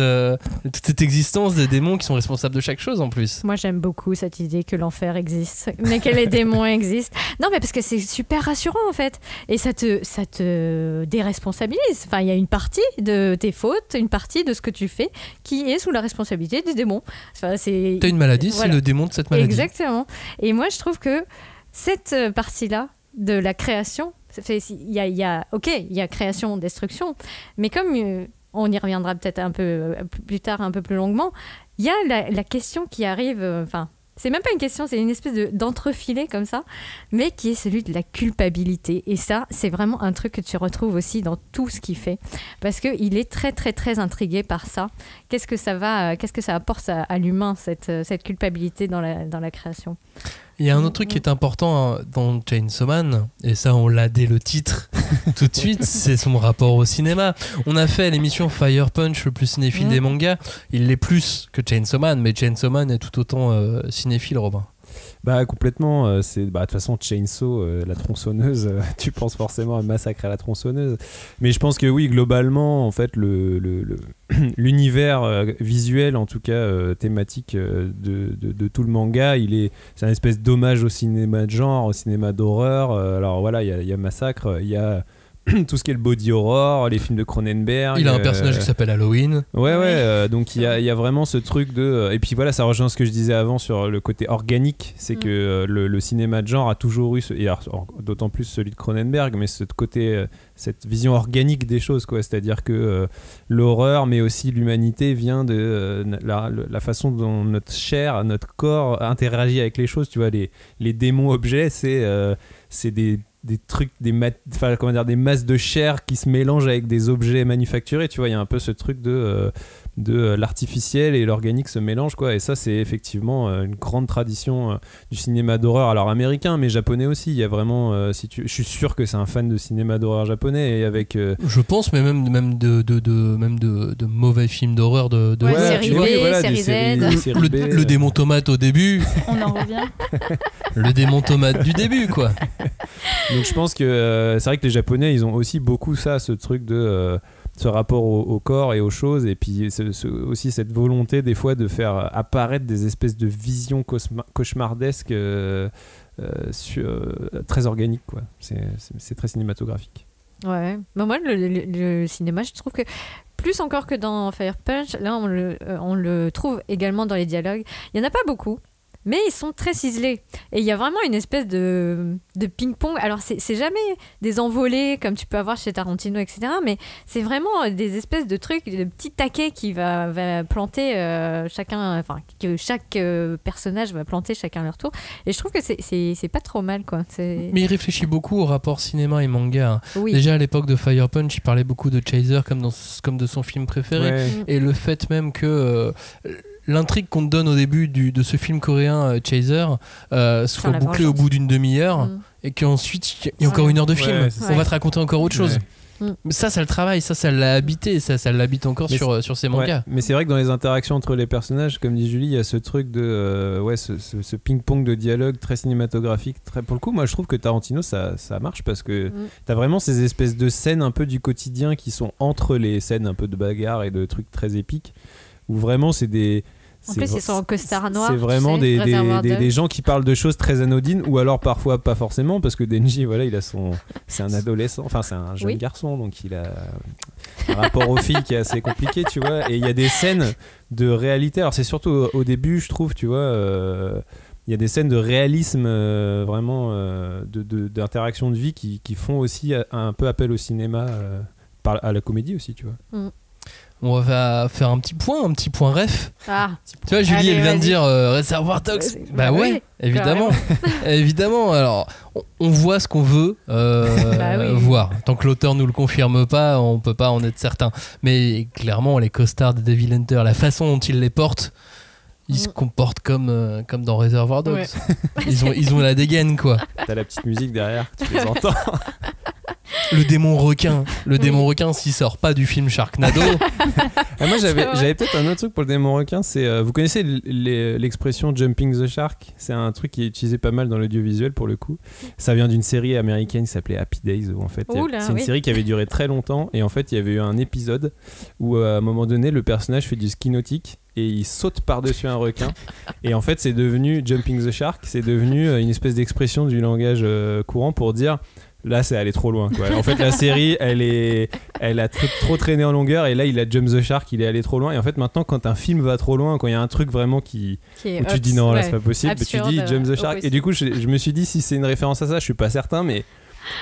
existence des démons qui sont responsables de chaque chose en plus. Moi j'aime beaucoup cette idée que l'enfer existe, mais que les démons existent. Non, mais parce que c'est super rassurant en fait, et ça te déresponsabilise. Enfin, il y a une partie de tes fautes, une partie de ce que tu fais qui est sous la responsabilité des démons. T'as une maladie, voilà. C'est le démon de cette maladie. Exactement. Et moi, je trouve que cette partie-là de la création, il y a création, destruction, mais comme on y reviendra peut-être un peu plus tard, un peu plus longuement, il y a la question qui arrive, c'est même pas une question, c'est une espèce d'entrefilet comme ça, mais qui est celui de la culpabilité. Et ça, c'est vraiment un truc que tu retrouves aussi dans tout ce qu'il fait, parce qu'il est très très très intrigué par ça. Qu'est-ce que ça apporte à l'humain, cette culpabilité dans la création. Il y a un autre truc qui est important dans Chainsaw Man, et ça on l'a dès le titre tout de suite, c'est son rapport au cinéma. On a fait l'émission Fire Punch, le plus cinéphile des mangas. Il l'est plus que Chainsaw Man, mais Chainsaw Man est tout autant cinéphile, Robin. Bah complètement, c'est de toute façon Chainsaw, la tronçonneuse, tu penses forcément à Massacre à la tronçonneuse. Mais je pense que oui, globalement, en fait, l'univers visuel, en tout cas thématique de tout le manga, c'est un espèce d'hommage au cinéma de genre, au cinéma d'horreur. Alors voilà, il y a Massacre, il y a tout ce qui est le body horror, les films de Cronenberg. Il a un personnage qui s'appelle Halloween. Ouais, donc il y a vraiment ce truc de... Et puis voilà, ça rejoint ce que je disais avant sur le côté organique, c'est que le cinéma de genre a toujours eu, et alors, d'autant plus celui de Cronenberg, mais ce côté, cette vision organique des choses, quoi. C'est-à-dire que l'horreur, mais aussi l'humanité vient de la façon dont notre chair, notre corps interagit avec les choses. Tu vois, les démons objets, c'est des trucs, des masses de chair qui se mélangent avec des objets manufacturés, tu vois, il y a un peu ce truc de l'artificiel et l'organique se mélangent, quoi, et ça c'est effectivement une grande tradition du cinéma d'horreur, alors américain mais japonais aussi. Il y a vraiment je suis sûr que c'est un fan de cinéma d'horreur japonais, et avec je pense, mais même de mauvais films d'horreur série B, série Z, le démon tomate au début. On en revient. Le démon tomate du début, quoi. Donc je pense que c'est vrai que les Japonais, ils ont aussi beaucoup ça, ce truc de ce rapport au corps et aux choses, et puis aussi cette volonté des fois de faire apparaître des espèces de visions cauchemardesques très organiques, quoi. C'est très cinématographique. Ouais, mais moi le cinéma, je trouve que plus encore que dans Fire Punch, là on le trouve également dans les dialogues. Il n'y en a pas beaucoup, mais ils sont très ciselés. Et il y a vraiment une espèce de ping-pong. Alors, c'est jamais des envolées comme tu peux avoir chez Tarantino, etc. Mais c'est vraiment des espèces de trucs, de petits taquets qui va planter chacun, enfin, que chaque personnage va planter chacun à leur tour. Et je trouve que c'est pas trop mal, quoi. Mais il réfléchit beaucoup au rapport cinéma et manga. Oui. Déjà, à l'époque de Fire Punch, il parlait beaucoup de Chaser comme de son film préféré. Ouais. Et le fait même que... l'intrigue qu'on te donne au début de ce film coréen Chaser soit bouclée au bout d'une demi-heure et qu'ensuite il y a encore une heure de film, on va te raconter encore autre chose. Mais ça le travaille, ça l'a habité, ça l'habite encore sur ces mangas. Mais c'est vrai que dans les interactions entre les personnages, comme dit Julie, il y a ce truc de ce ping-pong de dialogue très cinématographique, pour le coup moi je trouve que Tarantino ça marche, parce que t'as vraiment ces espèces de scènes un peu du quotidien qui sont entre les scènes un peu de bagarre et de trucs très épiques, où vraiment c'est des... En plus, ils sont en costard noir. C'est vraiment des gens qui parlent de choses très anodines, ou alors parfois pas forcément, parce que Denji, voilà, c'est un adolescent, enfin c'est un jeune garçon, donc il a un rapport aux filles qui est assez compliqué, tu vois. Et il y a des scènes de réalité. Alors c'est surtout au début, je trouve, tu vois. Il y a des scènes de réalisme, vraiment d'interaction de vie qui font aussi un peu appel au cinéma, à la comédie aussi, tu vois. On va faire un petit point ref. Ah. Tu vois, Julie, elle vient de dire Reservoir Dogs. Bah ouais, évidemment. Évidemment. Alors, on voit ce qu'on veut voir. Tant que l'auteur nous le confirme pas, on peut pas en être certain. Mais clairement, les costards de Devil Hunter, la façon dont ils les portent, ils se comportent comme dans Reservoir Dogs. Ouais. Ils ont la dégaine, quoi. T'as la petite musique derrière, tu les entends. Le démon requin, s'il sort pas du film Sharknado. Moi j'avais peut-être un autre truc pour le démon requin, c'est vous connaissez l'expression jumping the shark, c'est un truc qui est utilisé pas mal dans l'audiovisuel pour le coup. Ça vient d'une série américaine qui s'appelait Happy Days, où en fait c'est une série qui avait duré très longtemps, et en fait il y avait eu un épisode où à un moment donné le personnage fait du ski nautique et il saute par-dessus un requin, et en fait c'est devenu jumping the shark, c'est devenu une espèce d'expression du langage courant pour dire là c'est allé trop loin, quoi. En fait la série elle a trop traîné en longueur, et là il a jump the shark, il est allé trop loin, et en fait maintenant quand un film va trop loin, quand il y a un truc vraiment où tu te dis non là c'est pas possible, absurde, tu dis jump the shark, et du coup je me suis dit si c'est une référence à ça, je suis pas certain, mais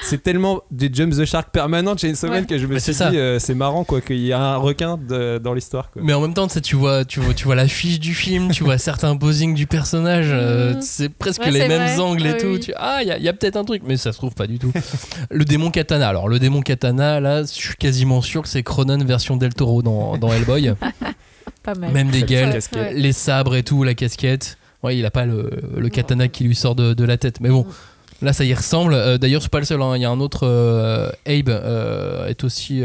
c'est tellement des jump the shark permanents Chainsaw Man que je me suis dit c'est marrant quoi qu'il y a un requin dans l'histoire quoi. Mais en même temps tu vois l'affiche du film, tu vois certains posings du personnage, c'est presque les mêmes angles et tout. Il y a peut-être un truc, mais ça se trouve pas du tout. Le démon katana. Alors le démon katana, là, je suis quasiment sûr que c'est Cronen version Del Toro dans Hellboy. Pas mal. Même des gueules, les sabres et tout, la casquette. Ouais, il a pas le katana qui lui sort de la tête, mais bon. Là, ça y ressemble. D'ailleurs, c'est pas le seul. Il y a un autre. Abe est aussi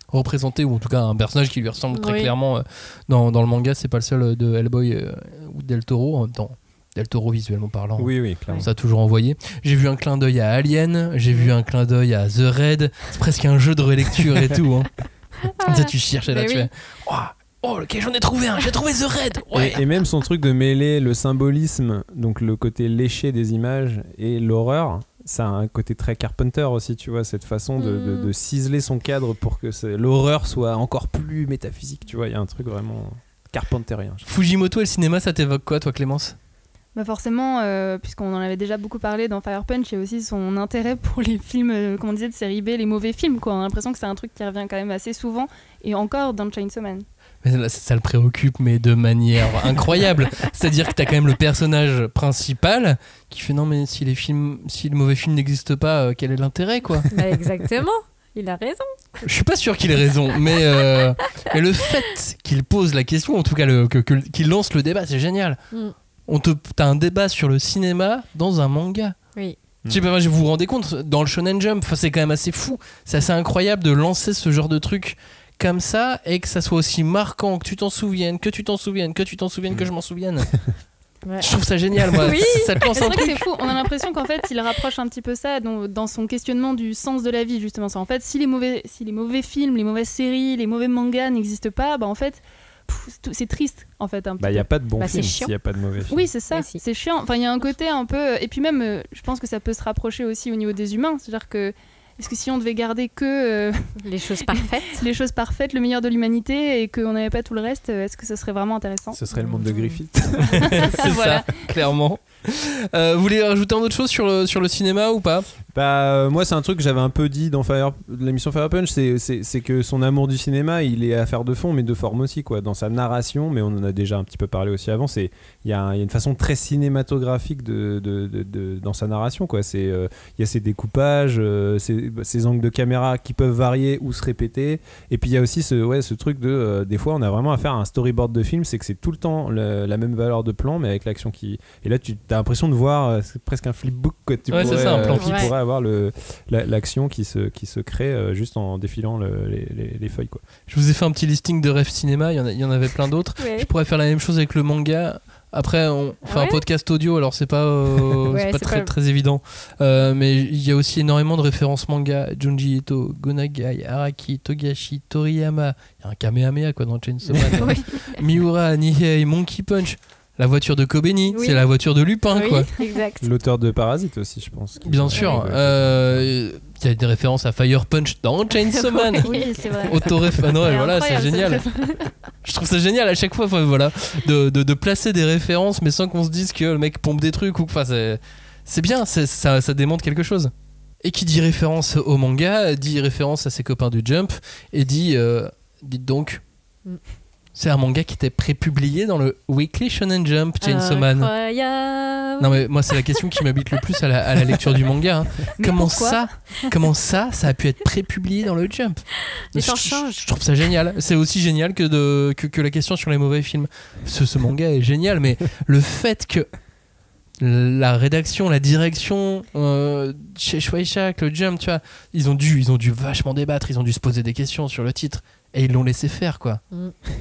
représenté, ou en tout cas un personnage qui lui ressemble très clairement dans le manga. C'est pas le seul de Hellboy ou Del Toro. En même temps, Del Toro, visuellement parlant, oui, clairement. Ça a toujours envoyé. J'ai vu un clin d'œil à Alien. J'ai vu un clin d'œil à The Raid. C'est presque un jeu de relecture et tout. Ça, tu cherches et là, tu fais. Oh, ok, j'en ai trouvé un, j'ai trouvé The Raid. Ouais. Et même son truc de mêler le symbolisme, donc le côté léché des images et l'horreur, ça a un côté très Carpenter aussi, tu vois, cette façon de ciseler son cadre pour que l'horreur soit encore plus métaphysique, tu vois, il y a un truc vraiment carpenterien. Fujimoto et le cinéma, ça t'évoque quoi, toi, Clémence ? Bah forcément, puisqu'on en avait déjà beaucoup parlé dans Fire Punch, il y a aussi son intérêt pour les films, comme on disait, de série B, les mauvais films, quoi. On a l'impression que c'est un truc qui revient quand même assez souvent, et encore dans Chainsaw Man. Mais là, ça le préoccupe, mais de manière incroyable. C'est-à-dire que t'as quand même le personnage principal qui fait non, mais si le mauvais film n'existe pas, quel est l'intérêt, quoi ? Bah exactement, il a raison. Je suis pas sûr qu'il ait raison, mais le fait qu'il pose la question, en tout cas qu'il lance le débat, c'est génial. T'as un débat sur le cinéma dans un manga. Oui. Je sais pas, vous vous rendez compte, dans le Shonen Jump, c'est quand même assez fou. C'est assez incroyable de lancer ce genre de truc comme ça et que ça soit aussi marquant, que tu t'en souviennes, que je m'en souvienne. Ouais. Je trouve ça génial, moi. Oui. Ça te lance un truc. C'est fou. On a l'impression qu'en fait, il rapproche un petit peu ça dans son questionnement du sens de la vie, justement. En fait, si les mauvais films, les mauvaises séries, les mauvais mangas n'existent pas, bah en fait, c'est triste, en fait. Il n'y a pas de bons films s'il n'y a pas de mauvais films. Oui, c'est ça. C'est chiant. Enfin, il y a un côté un peu. Et puis même, je pense que ça peut se rapprocher aussi au niveau des humains. C'est-à-dire que. Est-ce que si on devait garder que les choses parfaites, le meilleur de l'humanité et qu'on n'avait pas tout le reste, est-ce que ce serait vraiment intéressant ? Ce serait le monde de Griffith. C'est voilà. Ça, clairement. Vous voulez rajouter un autre chose sur le cinéma ou pas ? Moi, c'est un truc que j'avais un peu dit dans l'émission Fire Punch, c'est que son amour du cinéma, il est affaire de fond, mais de forme aussi, quoi. Dans sa narration, mais on en a déjà un petit peu parlé aussi avant, il y a une façon très cinématographique dans sa narration, quoi. Il y a ses découpages, ces angles de caméra qui peuvent varier ou se répéter, et puis il y a aussi ce truc de des fois on a vraiment affaire à un storyboard de film, c'est que c'est tout le temps la même valeur de plan mais avec l'action et là tu as l'impression de voir c'est presque un flipbook quoi. Tu pourrais avoir l'action qui se crée juste en défilant les feuilles quoi. Je vous ai fait un petit listing de rêves cinéma, il y en avait plein d'autres. Je pourrais faire la même chose avec le manga. Après, on fait un podcast audio, alors c'est pas très évident. Mais il y a aussi énormément de références manga. Junji Ito, Gonagai, Araki, Togashi, Toriyama. Il y a un Kamehameha quoi, dans Chainsaw Man. Miura, Nihei, Monkey Punch. La voiture de Kobeni, c'est la voiture de Lupin, quoi. Exact. L'auteur de Parasite aussi, je pense. Bien sûr. Il y a des références à Fire Punch dans Chainsaw Man. Oui, c'est vrai. Voilà, c'est génial. Je trouve ça génial à chaque fois, voilà, de placer des références, mais sans qu'on se dise que le mec pompe des trucs ou enfin, c'est bien, ça démontre quelque chose. Et qui dit référence au manga, dit référence à ses copains du Jump, et dites donc. C'est un manga qui était prépublié dans le Weekly Shonen Jump, Chainsaw Man. Incroyable. Non mais moi c'est la question qui m'habite le plus à la lecture du manga. Comment ça a pu être prépublié dans le Jump ? Je trouve ça génial. C'est aussi génial que la question sur les mauvais films. Ce manga est génial, mais le fait que la rédaction, la direction chez Shueisha, le Jump, tu vois, ils ont dû vachement débattre, ils ont dû se poser des questions sur le titre. Et ils l'ont laissé faire, quoi.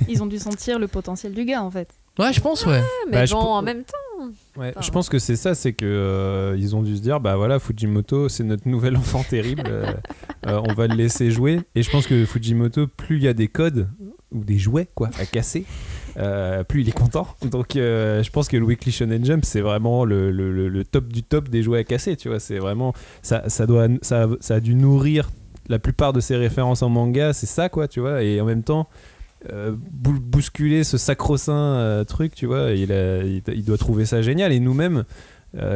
Ils ont dû sentir le potentiel du gars, en fait. Ouais, je pense, ouais. Mais en même temps. Ouais, je pense que c'est ça, c'est que ils ont dû se dire, bah voilà, Fujimoto, c'est notre nouvel enfant terrible, on va le laisser jouer. Et je pense que Fujimoto, plus il y a des codes ou des jouets, quoi, à casser, plus il est content. Donc, je pense que le Weekly Shonen Jump, c'est vraiment le top du top des jouets à casser, tu vois. C'est vraiment, ça a dû nourrir la plupart de ses références en manga, c'est ça quoi, tu vois, et en même temps bousculer ce sacro-saint truc, tu vois, il doit trouver ça génial. Et nous-mêmes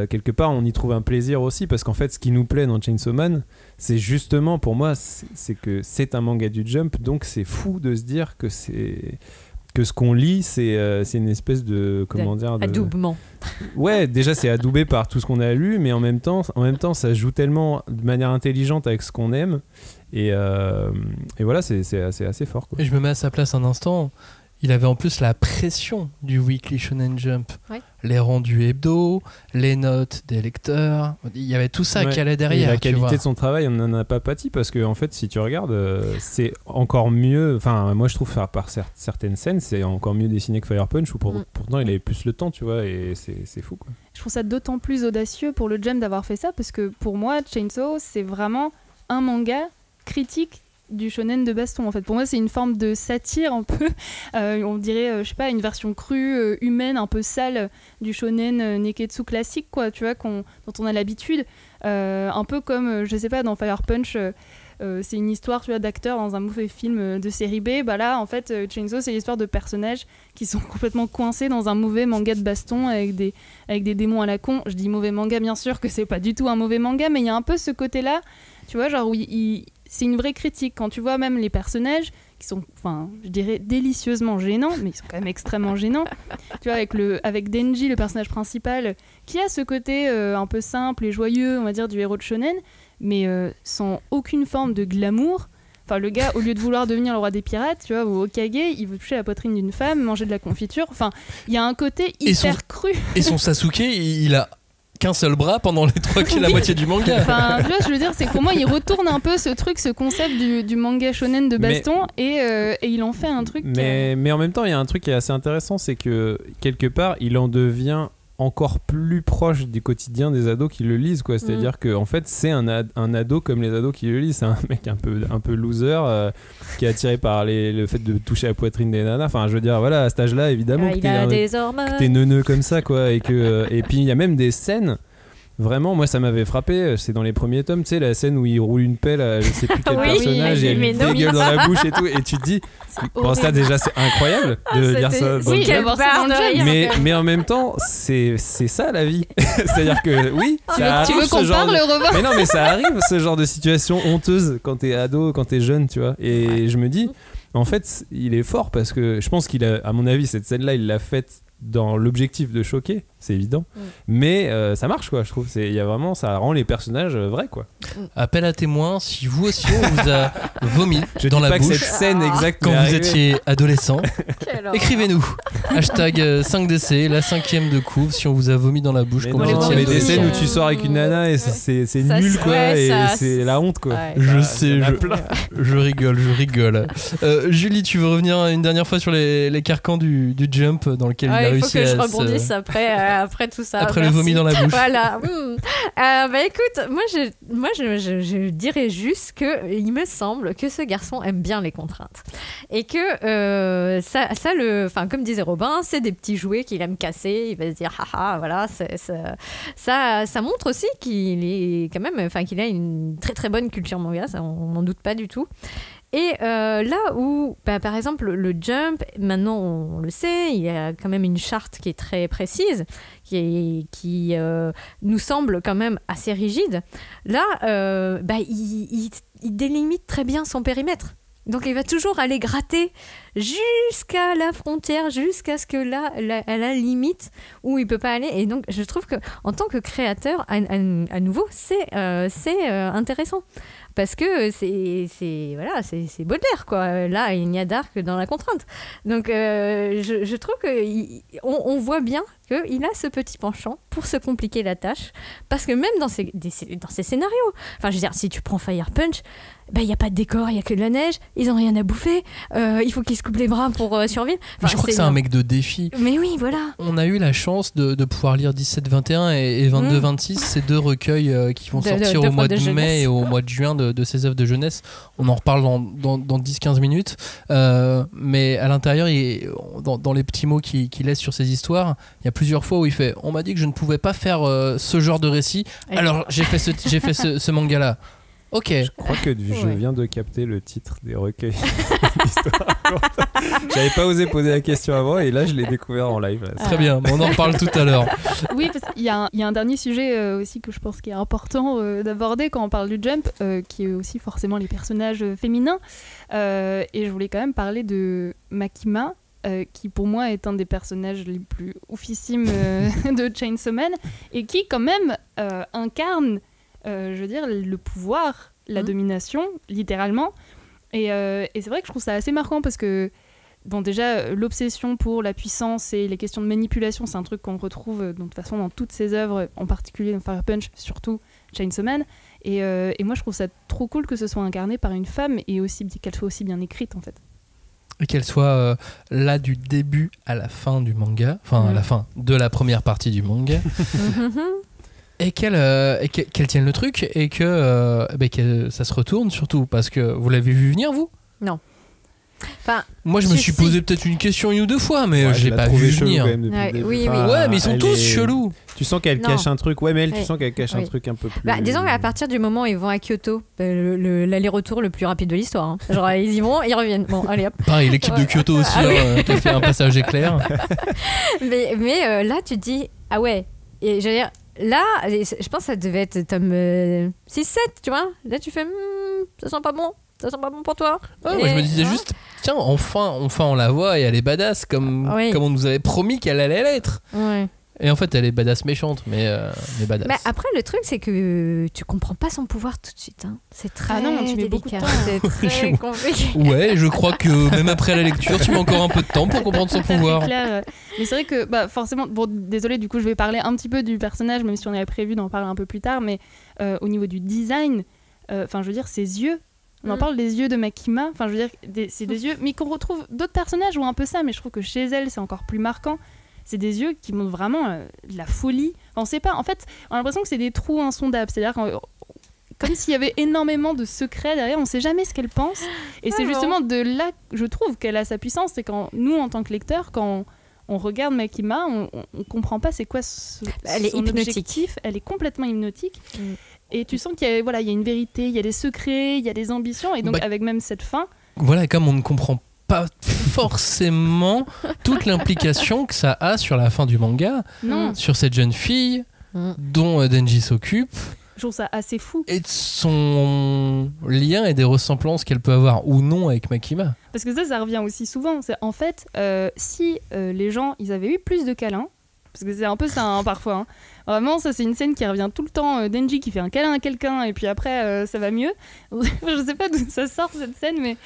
quelque part on y trouve un plaisir aussi, parce qu'en fait ce qui nous plaît dans Chainsaw Man, c'est justement pour moi c'est que c'est un manga du Jump, donc c'est fou de se dire que ce qu'on lit c'est une espèce de adoubement. Ouais, déjà c'est adoubé par tout ce qu'on a lu, mais en même temps ça joue tellement de manière intelligente avec ce qu'on aime, et voilà, c'est assez fort, quoi. Et je me mets à sa place un instant. Il avait en plus la pression du Weekly Shonen Jump, les rendus hebdo, les notes des lecteurs, il y avait tout ça qui allait derrière. Et la qualité de son travail, on n'en a pas pâti, parce que en fait, si tu regardes, c'est encore mieux. Enfin, moi je trouve par certaines scènes, c'est encore mieux dessiné que Fire Punch, où pourtant il avait plus le temps, tu vois, et c'est fou, quoi. Je trouve ça d'autant plus audacieux pour le Jump d'avoir fait ça, parce que pour moi, Chainsaw, c'est vraiment un manga critique du shonen de baston. En fait, pour moi, c'est une forme de satire un peu, on dirait, je sais pas, une version crue, humaine, un peu sale du shonen neketsu classique, quoi, tu vois, dont on a l'habitude, un peu comme, je sais pas, dans Fire Punch, c'est une histoire, tu vois, d'acteurs dans un mauvais film de série B. Bah là, en fait, Chainsaw, c'est l'histoire de personnages qui sont complètement coincés dans un mauvais manga de baston avec des démons à la con. Je dis mauvais manga, bien sûr que c'est pas du tout un mauvais manga, mais il y a un peu ce côté-là, tu vois, genre où c'est une vraie critique. Quand tu vois même les personnages qui sont, enfin, je dirais délicieusement gênants, mais ils sont quand même extrêmement gênants. Tu vois, avec Denji, le personnage principal, qui a ce côté un peu simple et joyeux, on va dire, du héros de shonen, mais sans aucune forme de glamour. Enfin, le gars, au lieu de vouloir devenir le roi des pirates, tu vois, ou Hokage, il veut toucher la poitrine d'une femme, manger de la confiture. Enfin, il y a un côté hyper cru. Et son Sasuke, il a qu'un seul bras pendant la moitié du manga. Enfin, tu vois, je veux dire, c'est que pour moi, il retourne un peu ce concept du manga shonen de baston, et il en fait un truc. Mais en même temps, il y a un truc qui est assez intéressant, c'est que quelque part, il en devient encore plus proche du quotidien des ados qui le lisent, quoi. C'est-à-dire que en fait, c'est un ado comme les ados qui le lisent. C'est un mec un peu loser qui est attiré par le fait de toucher la poitrine des nanas. Enfin, je veux dire, voilà, à cet âge-là, évidemment, que t'es neuneux comme ça, quoi. Et puis il y a même des scènes. Vraiment, moi ça m'avait frappé, c'est dans les premiers tomes, tu sais, la scène où il roule une pelle à je sais plus quel personnage et elle lui dégueule dans la bouche et tout, et tu te dis, bon, ça déjà c'est incroyable de dire ça dans le jeu, mais en même temps, c'est ça la vie. C'est-à-dire que oui, tu veux qu'on parle, Robin ? Mais non, mais ça arrive ce genre de situation honteuse quand t'es ado, quand t'es jeune, tu vois, et je me dis, en fait, il est fort parce que je pense qu'il a, à mon avis, cette scène-là, il l'a faite dans l'objectif de choquer, c'est évident, mais ça marche, quoi, je trouve. Il y a vraiment, ça rend les personnages vrais, quoi. Appel à témoins, si vous aussi on vous a vomi dans la bouche, cette scène exacte quand vous étiez adolescent, écrivez-nous hashtag 5DC, la 5e de couve, si on vous a vomi dans la bouche quand vous étiez mais adolescent. des scènes où tu sors avec une nana et c'est nul, quoi, et c'est la honte, quoi. Je sais, je rigole. Julie, tu veux revenir une dernière fois sur les carcans du Jump dans lequel il a réussi à... Il faut que je rebondisse après tout ça. Après le vomi dans la bouche. Voilà. Bah écoute, moi je dirais juste que il me semble que ce garçon aime bien les contraintes et que enfin comme disait Robin, c'est des petits jouets qu'il aime casser. Il va se dire haha, voilà, ça montre aussi qu'il est quand même, enfin qu'il a une très très bonne culture manga, ça on n'en doute pas du tout. Et là où, par exemple, le Jump, maintenant on le sait, il y a quand même une charte qui est très précise, qui nous semble quand même assez rigide. Là, il délimite très bien son périmètre. Donc il va toujours aller gratter jusqu'à la frontière, jusqu'à ce que là, à la limite où il peut pas aller. Et donc je trouve que en tant que créateur, à nouveau, c'est intéressant. Parce que c'est Baudelaire, quoi. Là, il n'y a d'art que dans la contrainte. Donc, je trouve qu'on voit bien qu'il a ce petit penchant pour se compliquer la tâche. Parce que même dans ses scénarios, enfin, je veux dire, si tu prends Fire Punch, il n'y a pas de décor, il n'y a que de la neige, ils n'ont rien à bouffer, il faut qu'ils se coupent les bras pour survivre. Enfin, je crois que c'est un mec de défi. Mais oui, voilà. On a eu la chance de pouvoir lire 17-21 et 22-26, ces deux recueils qui vont sortir au mois de mai et au mois de juin de ses œuvres de jeunesse. On en reparle dans 10-15 minutes. Mais à l'intérieur, dans les petits mots qu'il laisse sur ses histoires, il y a plusieurs fois où il fait « On m'a dit que je ne pouvais pas faire ce genre de récit, alors j'ai fait ce manga-là ». Ok. Je crois que je viens de capter le titre des recueils d'histoire courte. J'avais pas osé poser la question avant et là je l'ai découvert en live. Là. Très bien, on en reparle tout à l'heure. Oui, parce qu'il y a un dernier sujet aussi que je pense qu'il est important d'aborder quand on parle du Jump, qui est aussi forcément les personnages féminins. Et je voulais quand même parler de Makima, qui pour moi est un des personnages les plus oufissimes de Chainsaw Man, et qui quand même incarne, je veux dire, le pouvoir, la domination, littéralement. Et c'est vrai que je trouve ça assez marquant parce que, bon, déjà, l'obsession pour la puissance et les questions de manipulation, c'est un truc qu'on retrouve de toute façon dans toutes ses œuvres, en particulier dans Fire Punch, surtout Chainsaw Man. Et moi, je trouve ça trop cool que ce soit incarné par une femme et aussi qu'elle soit aussi bien écrite, en fait. Et qu'elle soit là du début à la fin du manga, enfin à la fin de la première partie du manga, et qu'elle tienne le truc et que ça se retourne surtout, parce que vous l'avez vu venir, vous ? Non. Enfin, moi je me suis posé peut-être une question une ou deux fois, mais je l'ai pas vu venir. Oui. Ouais, mais ils sont tous chelous. Tu sens qu'elle cache un truc. Ouais, mais elle, tu sens qu'elle cache un truc un peu plus. Bah, disons qu'à partir du moment où ils vont à Kyoto, l'aller-retour le plus rapide de l'histoire. Hein. Genre ils y vont, ils reviennent. Bon, allez hop. Pareil, l'équipe de Kyoto aussi qui a fait un passage éclair. mais là tu te dis ah ouais. Et j'allais dire, là, je pense que ça devait être tome 6-7, tu vois. Là tu fais ça sent pas bon. Ça sent pas bon pour toi. Moi je me disais juste, tiens, enfin on la voit et elle est badass comme on nous avait promis qu'elle allait l'être. Ouais. Et en fait elle est badass méchante, mais badass. Mais après le truc c'est que tu comprends pas son pouvoir tout de suite. Hein. C'est très tu mets beaucoup de temps. C'est très compliqué. Ouais, je crois que même après la lecture, tu mets encore un peu de temps pour comprendre son pouvoir. C'est clair. Mais c'est vrai que forcément, bon, désolé, du coup je vais parler un petit peu du personnage, même si on avait prévu d'en parler un peu plus tard, mais au niveau du design, je veux dire ses yeux. On en parle des yeux de Makima, enfin je veux dire, c'est des yeux, mais qu'on retrouve d'autres personnages ont un peu ça, mais je trouve que chez elle c'est encore plus marquant. C'est des yeux qui montrent vraiment de la folie. Enfin, on sait pas, en fait, on a l'impression que c'est des trous insondables, c'est-à-dire comme s'il y avait énormément de secrets derrière, on sait jamais ce qu'elle pense. Et c'est justement de là, je trouve, qu'elle a sa puissance, c'est quand nous, en tant que lecteurs, quand on regarde Makima, on comprend pas c'est quoi son objectif. Elle est complètement hypnotique. Et tu sens qu'il y a, il y a une vérité, il y a des secrets, il y a des ambitions. Et donc, avec même cette fin... Voilà, comme on ne comprend pas forcément toute l'implication que ça a sur la fin du manga, sur cette jeune fille dont Denji s'occupe. Je trouve ça assez fou. Et de son lien et des ressemblances qu'elle peut avoir ou non avec Makima. Parce que ça revient aussi souvent. C'est, en fait, si les gens ils avaient eu plus de câlins, parce que c'est un peu ça parfois. Hein. Vraiment, ça c'est une scène qui revient tout le temps. Denji qui fait un câlin à quelqu'un et puis après ça va mieux. Je sais pas d'où ça sort cette scène, mais...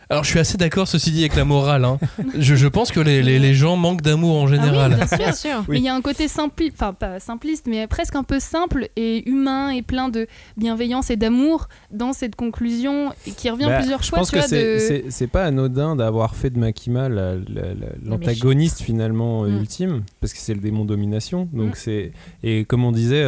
Alors je suis assez d'accord ceci dit avec la morale. Hein. Je pense que les gens manquent d'amour en général. Ah oui, bien sûr. Oui. Mais il y a un côté simpliste, enfin pas simpliste, mais presque un peu simple et humain et plein de bienveillance et d'amour dans cette conclusion qui revient plusieurs fois. Je pense que c'est pas anodin d'avoir fait de Makima l'antagoniste finalement ultime, parce que c'est le démon domination. Donc et comme on disait.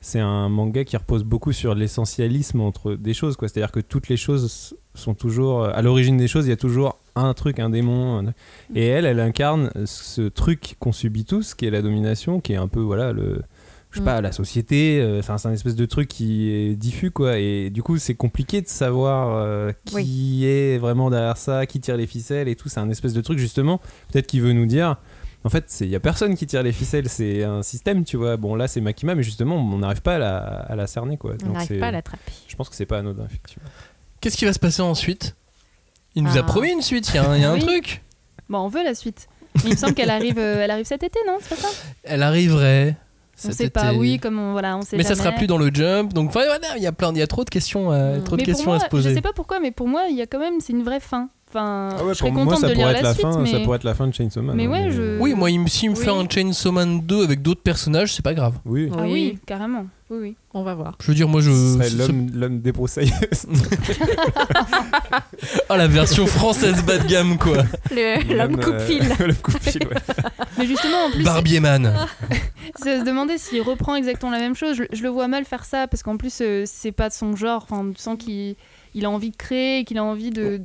C'est un manga qui repose beaucoup sur l'essentialisme entre des choses, quoi. C'est-à-dire que toutes les choses sont toujours... À l'origine des choses, il y a toujours un truc, un démon. Et elle incarne ce truc qu'on subit tous, qui est la domination, qui est un peu, je sais pas, la société. C'est un espèce de truc qui est diffus, quoi. Et du coup, c'est compliqué de savoir qui est vraiment derrière ça, qui tire les ficelles et tout. C'est un espèce de truc, justement, peut-être qu'il veut nous dire... En fait, il n'y a personne qui tire les ficelles, c'est un système, tu vois. Bon, là, c'est Makima, mais justement, on n'arrive pas à la cerner, quoi. On n'arrive pas à l'attraper. Je pense que c'est pas anodin, effectivement. Qu'est-ce qui va se passer ensuite ? Il nous a promis une suite, il y a un truc. Bon, on veut la suite. Il me semble qu'elle arrive cet été, non ? C'est pas ça ? Elle arriverait. On sait pas, comme on sait mais jamais. Ça sera plus dans le Jump, donc il y a trop de questions, à se poser. Je sais pas pourquoi, mais pour moi, il y a quand même, c'est une vraie fin. Enfin, je serais contente de lire la suite, mais... ça pourrait être la fin de Chainsaw Man. Mais oui, moi, s'il me fait un Chainsaw Man 2 avec d'autres personnages, c'est pas grave. Oui. Ah oui, carrément. Oui. On va voir. Je veux dire, moi, l'homme débroussailleuse. La version française bas de gamme, quoi. L'homme coupe-fil. L'homme coupe-fil, ouais. Mais justement, en plus... Barbieman. C'est se demander s'il reprend exactement la même chose. Je le vois mal faire ça, parce qu'en plus, c'est pas de son genre. Enfin, tu sens qu'il il a envie de créer, qu'il a envie de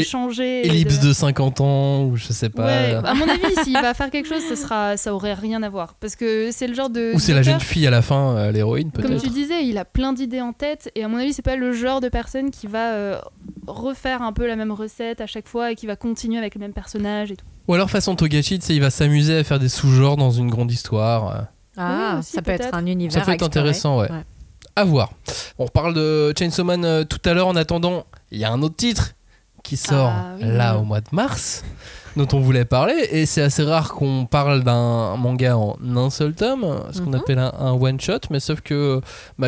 changer. Ellipse de 50 ans, ou je sais pas. Ouais, à mon avis, s'il va faire quelque chose, ça aurait rien à voir. Parce que c'est le genre de. Ou c'est la jeune fille à la fin, l'héroïne, peut-être. Comme tu disais, il a plein d'idées en tête, et à mon avis, c'est pas le genre de personne qui va refaire un peu la même recette à chaque fois et qui va continuer avec le même personnage et tout. Ou alors, façon Togashi, il va s'amuser à faire des sous-genres dans une grande histoire. Ah, oui, aussi, ça peut être un univers. Ça peut être intéressant, ouais. À voir. On parle de Chainsaw Man tout à l'heure. En attendant, il y a un autre titre qui sort au mois de mars, dont on voulait parler, et c'est assez rare qu'on parle d'un manga en un seul tome, ce qu'on appelle un one-shot, mais sauf que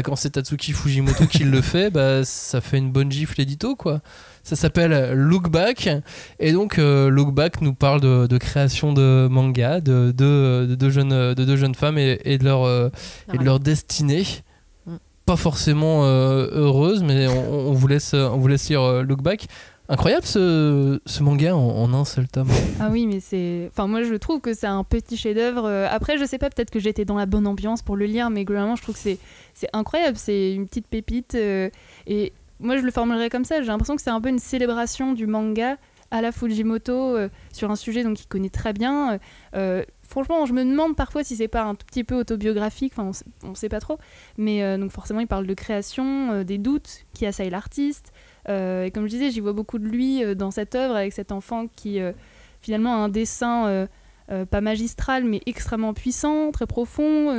quand c'est Tatsuki Fujimoto qui le fait, ça fait une bonne gifle édito, quoi. Ça s'appelle Look Back, et donc Look Back nous parle de création de manga, de deux jeunes femmes et de leur destinée. Pas forcément heureuse, mais on vous laisse lire Look Back. Incroyable ce manga en un seul tome. Ah oui, mais moi je trouve que c'est un petit chef-d'œuvre. Après, je sais pas, peut-être que j'étais dans la bonne ambiance pour le lire, mais globalement, je trouve que c'est incroyable. C'est une petite pépite. Et moi, je le formulerais comme ça. J'ai l'impression que c'est un peu une célébration du manga à la Fujimoto sur un sujet qu'il connaît très bien. Franchement, je me demande parfois si c'est pas un tout petit peu autobiographique, on sait pas trop, mais donc forcément il parle de création, des doutes qui assaillent l'artiste, et comme je disais, j'y vois beaucoup de lui dans cette œuvre, avec cet enfant qui finalement a un dessin pas magistral mais extrêmement puissant, très profond,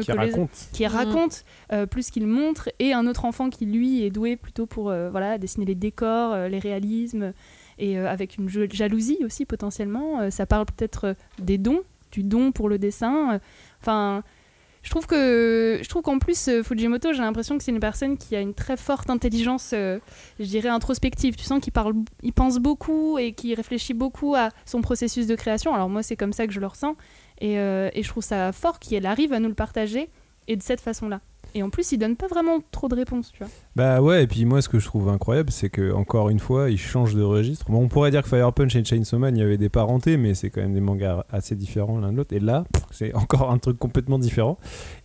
qui raconte plus qu'il montre, et un autre enfant qui lui est doué plutôt pour dessiner les décors, les réalismes, et avec une jalousie aussi potentiellement. Ça parle peut-être du don pour le dessin. Je trouve qu'en plus Fujimoto, j'ai l'impression que c'est une personne qui a une très forte intelligence, je dirais introspective. Tu sens qu'il pense beaucoup et qu'il réfléchit beaucoup à son processus de création. Alors moi, c'est comme ça que je le ressens, et je trouve ça fort qu'il arrive à nous le partager, et de cette façon-là. Et en plus, il donne pas vraiment trop de réponses, tu vois. Bah ouais, et puis moi, ce que je trouve incroyable, c'est que encore une fois, il change de registre. Bon, on pourrait dire que Fire Punch et Chainsaw Man, il y avait des parentés, mais c'est quand même des mangas assez différents l'un de l'autre. Et là, c'est encore un truc complètement différent.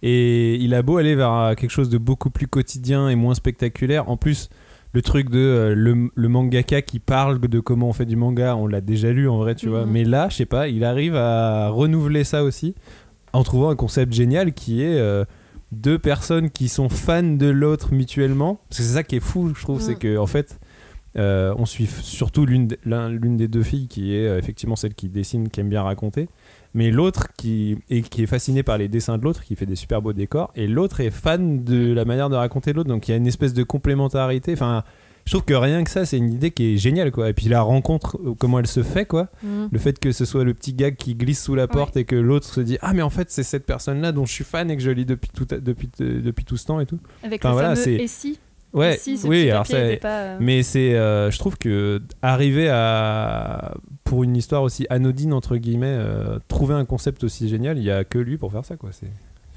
Et il a beau aller vers quelque chose de beaucoup plus quotidien et moins spectaculaire. En plus, le truc de le mangaka qui parle de comment on fait du manga, on l'a déjà lu en vrai, tu vois. Mais là, je sais pas, il arrive à renouveler ça aussi en trouvant un concept génial qui est deux personnes qui sont fans de l'autre mutuellement. Parce que c'est ça qui est fou, je trouve, c'est que en fait, on suit surtout l'une des deux filles qui est effectivement celle qui dessine, qui aime bien raconter, mais l'autre qui est fascinée par les dessins de l'autre, qui fait des super beaux décors, et l'autre est fan de la manière de raconter de l'autre. Donc il y a une espèce de complémentarité. Enfin, je trouve que rien que ça, c'est une idée qui est géniale, quoi. Et puis la rencontre, comment elle se fait, quoi. Le fait que ce soit le petit gars qui glisse sous la porte, et que l'autre se dit, ah mais en fait c'est cette personne-là dont je suis fan et que je lis depuis tout ce temps et tout. Avec le fameux et si. Ouais, oui, alors ça, mais c'est, je trouve que arriver pour une histoire aussi anodine entre guillemets, trouver un concept aussi génial, il y a que lui pour faire ça, quoi.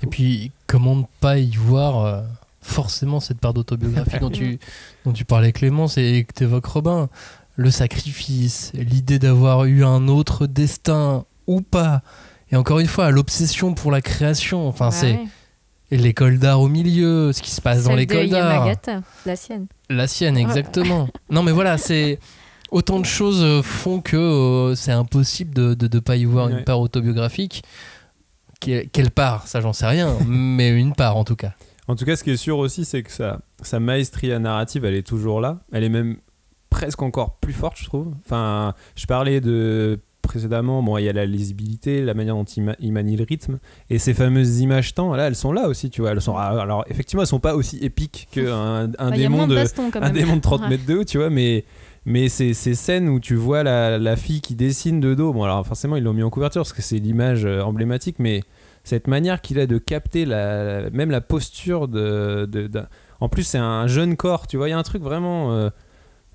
Et puis comment ne pas y voir forcément cette part d'autobiographie dont tu parlais, Clémence, et que t'évoques, Robin. Le sacrifice, l'idée d'avoir eu un autre destin ou pas, et encore une fois l'obsession pour la création. Enfin, c'est l'école d'art au milieu, ce qui se passe dans l'école d'art. Yamagata, la sienne, exactement. Non mais voilà, c'est autant de choses font que c'est impossible de pas y voir une part autobiographique. Quelle part, ça j'en sais rien, mais une part en tout cas. En tout cas, ce qui est sûr aussi, c'est que sa maestria narrative, elle est toujours là. Elle est même presque encore plus forte, je trouve. Enfin, je parlais précédemment, bon, il y a la lisibilité, la manière dont il manie le rythme, et ces fameuses images temps, là, elles sont là aussi, tu vois. Alors, effectivement, elles sont pas aussi épiques qu'un démon de 30 mètres de haut, tu vois, mais ces scènes où tu vois la fille qui dessine de dos, bon, alors forcément, ils l'ont mis en couverture parce que c'est l'image emblématique, mais cette manière qu'il a de capter même la posture en plus, c'est un jeune corps, tu vois, il y a un truc vraiment...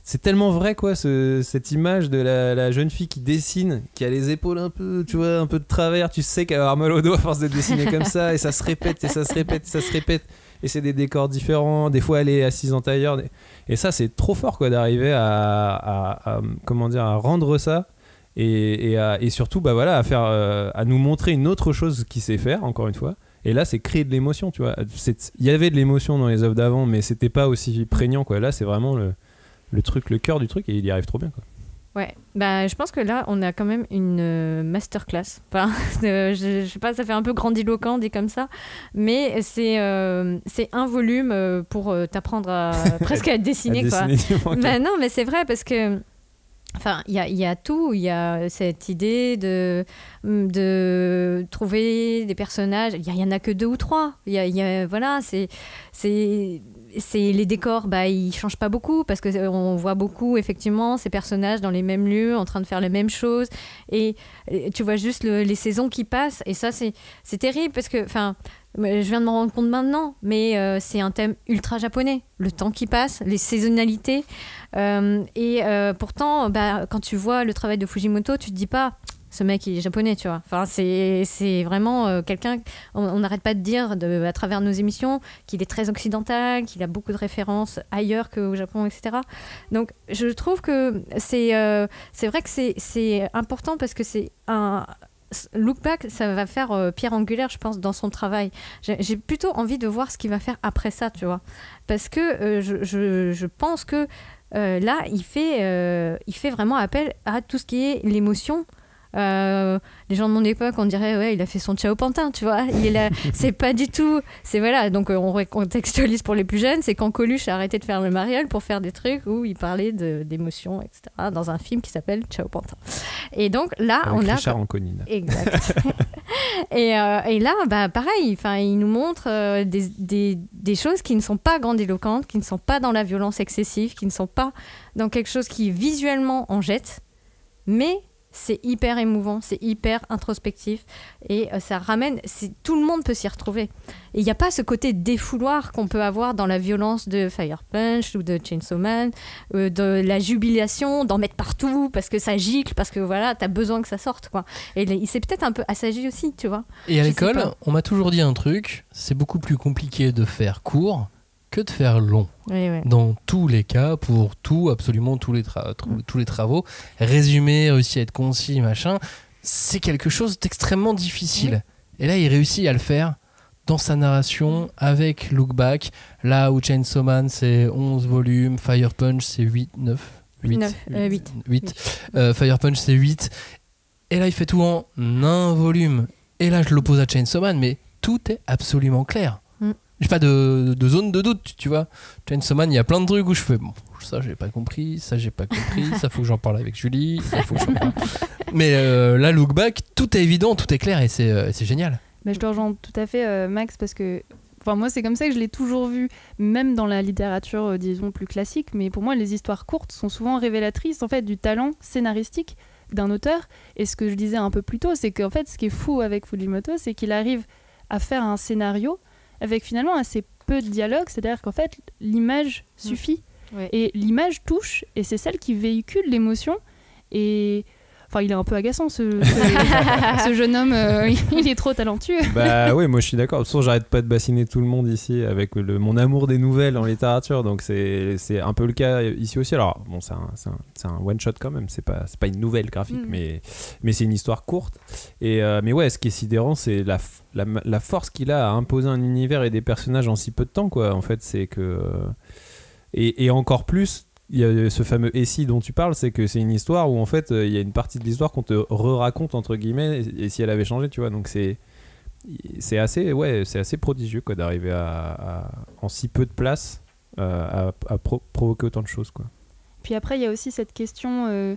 c'est tellement vrai, quoi, cette image de la jeune fille qui dessine, qui a les épaules un peu, tu vois, un peu de travers, tu sais qu'elle va avoir mal au dos à force de dessiner comme ça, et ça se répète, et ça se répète, et ça se répète, et c'est des décors différents, des fois elle est assise en tailleur, et ça c'est trop fort, quoi, d'arriver à rendre ça, et surtout à nous montrer une autre chose qu'il sait faire, encore une fois. Et là, c'est créer de l'émotion, tu vois. Il y avait de l'émotion dans les œuvres d'avant, mais c'était pas aussi prégnant, quoi. Là, c'est vraiment le cœur du truc, et il y arrive trop bien, quoi. Ouais, bah, je pense que là, on a quand même une masterclass. Enfin, je sais pas, ça fait un peu grandiloquent dit comme ça, mais c'est un volume pour t'apprendre presque à dessiner, quoi. Bah, non, mais c'est vrai parce que. Enfin, il y a tout. Il y a cette idée de trouver des personnages. Il y en a que 2 ou 3. Voilà, c'est les décors. Bah, ils changent pas beaucoup parce que on voit beaucoup effectivement ces personnages dans les mêmes lieux, en train de faire les mêmes choses. Et tu vois juste les saisons qui passent. Et ça, c'est terrible parce que, enfin. Je viens de m'en rendre compte maintenant, mais c'est un thème ultra japonais. Le temps qui passe, les saisonnalités. Pourtant, bah, quand tu vois le travail de Fujimoto, tu te dis pas, ce mec il est japonais, tu vois. Enfin, c'est vraiment quelqu'un, on n'arrête pas de dire à travers nos émissions qu'il est très occidental, qu'il a beaucoup de références ailleurs qu'au Japon, etc. Donc, je trouve que c'est vrai que c'est important parce que c'est un... Look Back, ça va faire pierre angulaire, je pense, dans son travail. J'ai plutôt envie de voir ce qu'il va faire après ça, tu vois. Parce que je pense que là, il fait vraiment appel à tout ce qui est l'émotion. Les gens de mon époque, on dirait, ouais, il a fait son Ciao Pantin, tu vois. C'est pas du tout. C'est voilà, donc on recontextualise pour les plus jeunes. C'est quand Coluche a arrêté de faire le mariole pour faire des trucs où il parlait d'émotions, etc. Dans un film qui s'appelle Ciao Pantin. Et donc là, avec on a. Richard Anconine. Exact. et là, bah, pareil, il nous montre des choses qui ne sont pas grandiloquentes, qui ne sont pas dans la violence excessive, qui ne sont pas dans quelque chose qui visuellement en jette, mais c'est hyper émouvant, c'est hyper introspectif et ça ramène, tout le monde peut s'y retrouver. Et il n'y a pas ce côté défouloir qu'on peut avoir dans la violence de Fire Punch ou de Chainsaw Man, de la jubilation, d'en mettre partout parce que ça gicle, parce que voilà, t'as besoin que ça sorte, quoi. Et il s'est peut-être un peu assagi aussi, tu vois. Et à l'école, on m'a toujours dit un truc, c'est beaucoup plus compliqué de faire court que de faire long. Oui, oui. Dans tous les cas, pour tout, absolument tous les travaux, résumer, réussir à être concis, machin, c'est quelque chose d'extrêmement difficile. Oui. Et là, il réussit à le faire dans sa narration avec Look Back, là où Chainsaw Man c'est 11 volumes, Fire Punch c'est 8. Fire Punch c'est 8. Et là, il fait tout en un volume. Et là, je l'oppose à Chainsaw Man, mais tout est absolument clair. J'ai pas de zone de doute, tu vois. Chainsaw Man, il y a plein de trucs où je fais bon, ça j'ai pas compris, ça j'ai pas compris, ça faut que j'en parle avec Julie, ça faut que j'en parle. Mais là, Look Back, tout est évident, tout est clair et c'est génial. Mais je te rejoins tout à fait, Max, parce que moi c'est comme ça que je l'ai toujours vu, même dans la littérature, disons, plus classique. Mais pour moi, les histoires courtes sont souvent révélatrices en fait du talent scénaristique d'un auteur. Et ce que je disais un peu plus tôt, c'est qu'en fait, ce qui est fou avec Fujimoto, c'est qu'il arrive à faire un scénario avec finalement assez peu de dialogue, c'est-à-dire qu'en fait l'image suffit et l'image touche et c'est celle qui véhicule l'émotion. Et enfin, il est un peu agaçant ce jeune homme, il est trop talentueux. Bah oui, moi je suis d'accord. De toute façon, j'arrête pas de bassiner tout le monde ici avec mon amour des nouvelles en littérature, donc c'est un peu le cas ici aussi. Alors bon, c'est un one shot quand même, c'est pas une nouvelle graphique, mais c'est une histoire courte. Mais ouais, ce qui est sidérant, c'est la force qu'il a à imposer un univers et des personnages en si peu de temps, quoi. En fait, c'est que et encore plus. Il y a ce fameux Essie dont tu parles, c'est que c'est une histoire où en fait il y a une partie de l'histoire qu'on te re-raconte entre guillemets, et si elle avait changé, tu vois, donc c'est assez prodigieux, quoi, d'arriver à en si peu de place à provoquer autant de choses, quoi. Puis après il y a aussi cette question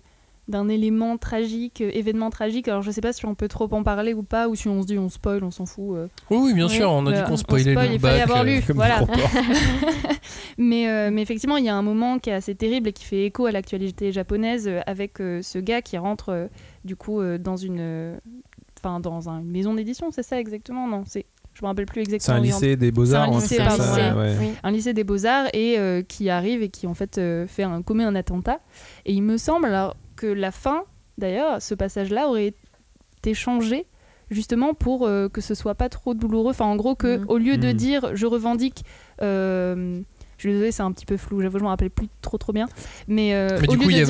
d'un élément tragique, événement tragique. Alors je sais pas si on peut trop en parler ou pas, ou si on se dit on spoil, on s'en fout. Oui, bien sûr, on a dit qu'on spoilait le il fallait avoir lu, voilà. mais effectivement, il y a un moment qui est assez terrible et qui fait écho à l'actualité japonaise avec ce gars qui rentre du coup dans une maison d'édition, c'est ça exactement? Non, je me rappelle plus exactement. C'est un lycée des Beaux-Arts. Un lycée des Beaux-Arts et qui arrive et qui en fait commet un attentat. Et il me semble alors que la fin, d'ailleurs, ce passage-là aurait été changé justement pour que ce soit pas trop douloureux. Enfin, en gros, que au lieu de dire je revendique, je suis désolée, c'est un petit peu flou, j'avoue, je me rappelle plus trop bien. Mais du coup, il y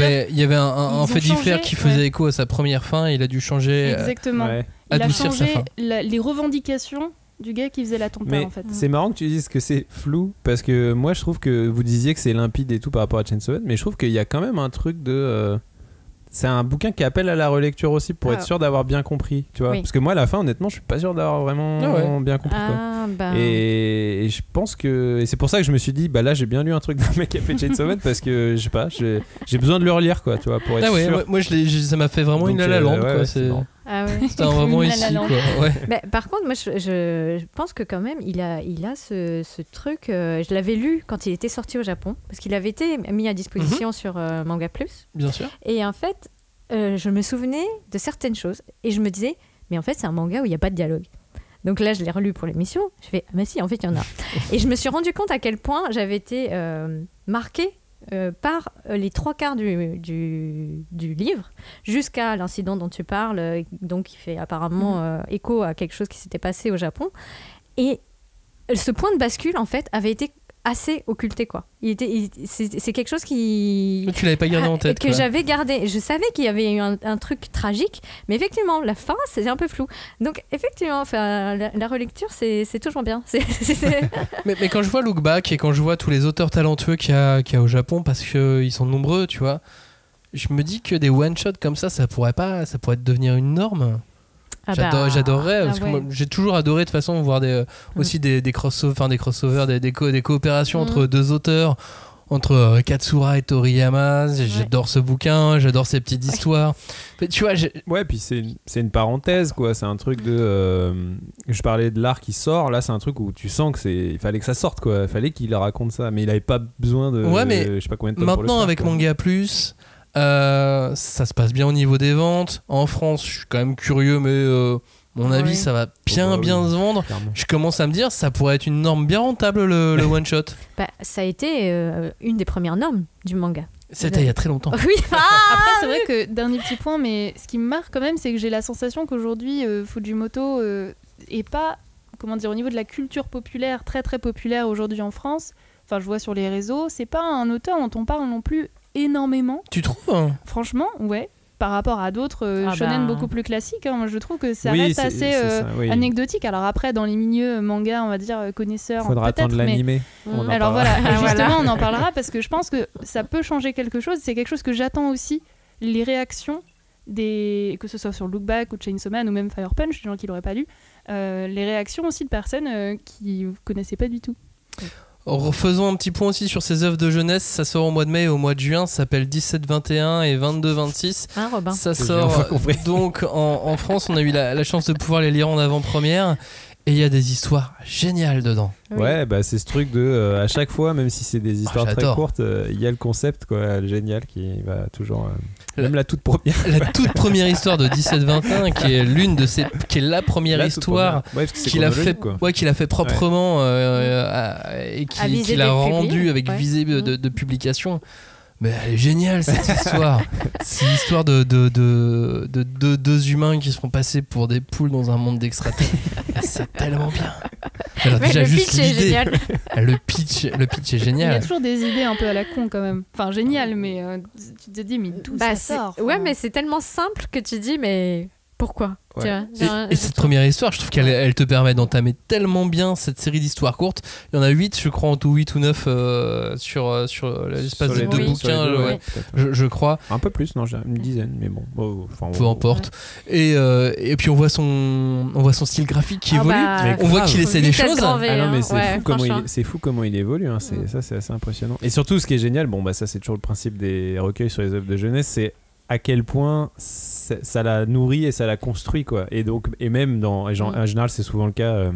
avait un fait divers qui faisait écho à sa première fin, et il a dû changer. Exactement. Il a changé les revendications du gars qui faisait la tonta Mais en fait. c'est marrant que tu dises que c'est flou parce que moi je trouve que vous disiez que c'est limpide et tout par rapport à Chainsaw Man, mais je trouve qu'il y a quand même un truc de c'est un bouquin qui appelle à la relecture aussi pour être sûr d'avoir bien compris, tu vois. Oui. Parce que moi à la fin honnêtement je suis pas sûr d'avoir vraiment bien compris quoi. Et je pense que et c'est pour ça que je me suis dit bah là j'ai bien lu un truc d'un mec qui a fait Chainsaw Man parce que je sais pas j'ai besoin de le relire quoi, tu vois, pour être sûr. Moi ça m'a fait vraiment une La La Land quoi. C'est c'était vraiment ici quoi. Ouais. Mais, par contre moi je pense que quand même il a ce truc je l'avais lu quand il était sorti au Japon parce qu'il avait été mis à disposition sur Manga Plus. Bien sûr. Et en fait je me souvenais de certaines choses et je me disais mais en fait c'est un manga où il n'y a pas de dialogue. Donc là je l'ai relu pour l'émission, je fais ah mais si en fait il y en a. Et je me suis rendu compte à quel point j'avais été marquée par les 3/4 du livre jusqu'à l'incident dont tu parles, donc qui fait apparemment écho à quelque chose qui s'était passé au Japon. Et ce point de bascule en fait avait été assez occulté quoi. C'est quelque chose qui tu l'avais pas gardé en tête que j'avais gardé. Je savais qu'il y avait eu un truc tragique, mais effectivement la fin c'est un peu flou. Donc effectivement, la relecture c'est toujours bien. Mais quand je vois Look Back et quand je vois tous les auteurs talentueux qu'il y a au Japon parce qu'ils sont nombreux, tu vois, je me dis que des one shot comme ça pourrait devenir une norme. J'adorerais parce que moi, j'ai toujours adoré de toute façon voir aussi des crossovers, des coopérations entre deux auteurs, entre Katsura et Toriyama. J'adore ce bouquin, j'adore ces petites histoires. Mais, tu vois, puis c'est une parenthèse quoi, c'est un truc de je parlais de l'art qui sort, là c'est un truc où tu sens que il fallait que ça sorte quoi, il fallait qu'il raconte ça, mais il avait pas besoin de je sais pas combien de temps maintenant pour le faire, avec quoi. Manga Plus ça se passe bien au niveau des ventes. En France, je suis quand même curieux, mais mon avis, ça va bien se vendre. Clairement. Je commence à me dire, ça pourrait être une norme bien rentable, le one-shot. Ça a été une des premières normes du manga. C'était il y a très longtemps. Oui. Après, c'est vrai que, dernier petit point, mais ce qui me marque quand même, c'est que j'ai la sensation qu'aujourd'hui, Fujimoto est pas, comment dire, au niveau de la culture populaire, très très populaire aujourd'hui en France. Enfin, je vois sur les réseaux, c'est pas un auteur dont on parle non plus énormément. Tu trouves ? Franchement, ouais. Par rapport à d'autres shonen beaucoup plus classiques, hein, moi je trouve que ça reste assez anecdotique. Alors après, dans les milieux manga, on va dire connaisseurs, faudra attendre l'animé. Alors voilà, justement, on en parlera parce que je pense que ça peut changer quelque chose. C'est quelque chose que j'attends aussi, les réactions que ce soit sur Look Back ou Chainsaw Man ou même Fire Punch, des gens qui l'auraient pas lu, les réactions aussi de personnes qui ne connaissaient pas du tout. Faisons un petit point aussi sur ces œuvres de jeunesse. Ça sort au mois de mai et au mois de juin. Ça s'appelle 17-21 et 22-26. Robin. Ça sort donc en France. On a eu la chance de pouvoir les lire en avant-première. Et il y a des histoires géniales dedans. Oui. Ouais, c'est ce truc de à chaque fois, même si c'est des histoires très courtes, il y a le concept génial qui va toujours. Même la toute première. La toute première histoire de 17-21, qui est qui est la première histoire qu'il a fait proprement et qu'il a rendue avec visée de publication. Mais elle est géniale cette histoire. C'est l'histoire de deux humains qui se font passer pour des poules dans un monde d'extraterrestres. C'est tellement bien. Alors déjà le juste pitch est génial. Le pitch est génial. Il y a toujours des idées un peu à la con quand même. Enfin génial, mais tu te dis mais d'où ça sort. Ouais, mais c'est tellement simple que tu dis mais pourquoi? Ouais. Et cette première histoire, je trouve qu'elle te permet d'entamer tellement bien cette série d'histoires courtes. Il y en a 8, je crois, en tout 8 ou 9 sur l'espace de 2 bouquins, je crois. Un peu plus, non, j'ai une dizaine, mais bon. Peu importe. Et puis on voit son style graphique qui évolue. On voit qu'il essaie des choses. Non, mais c'est fou comment il évolue. Hein. Ça, c'est assez impressionnant. Et surtout, ce qui est génial, ça c'est toujours le principe des recueils sur les œuvres de jeunesse, c'est à quel point ça la nourrit et ça la construit quoi. Et même en général c'est souvent le cas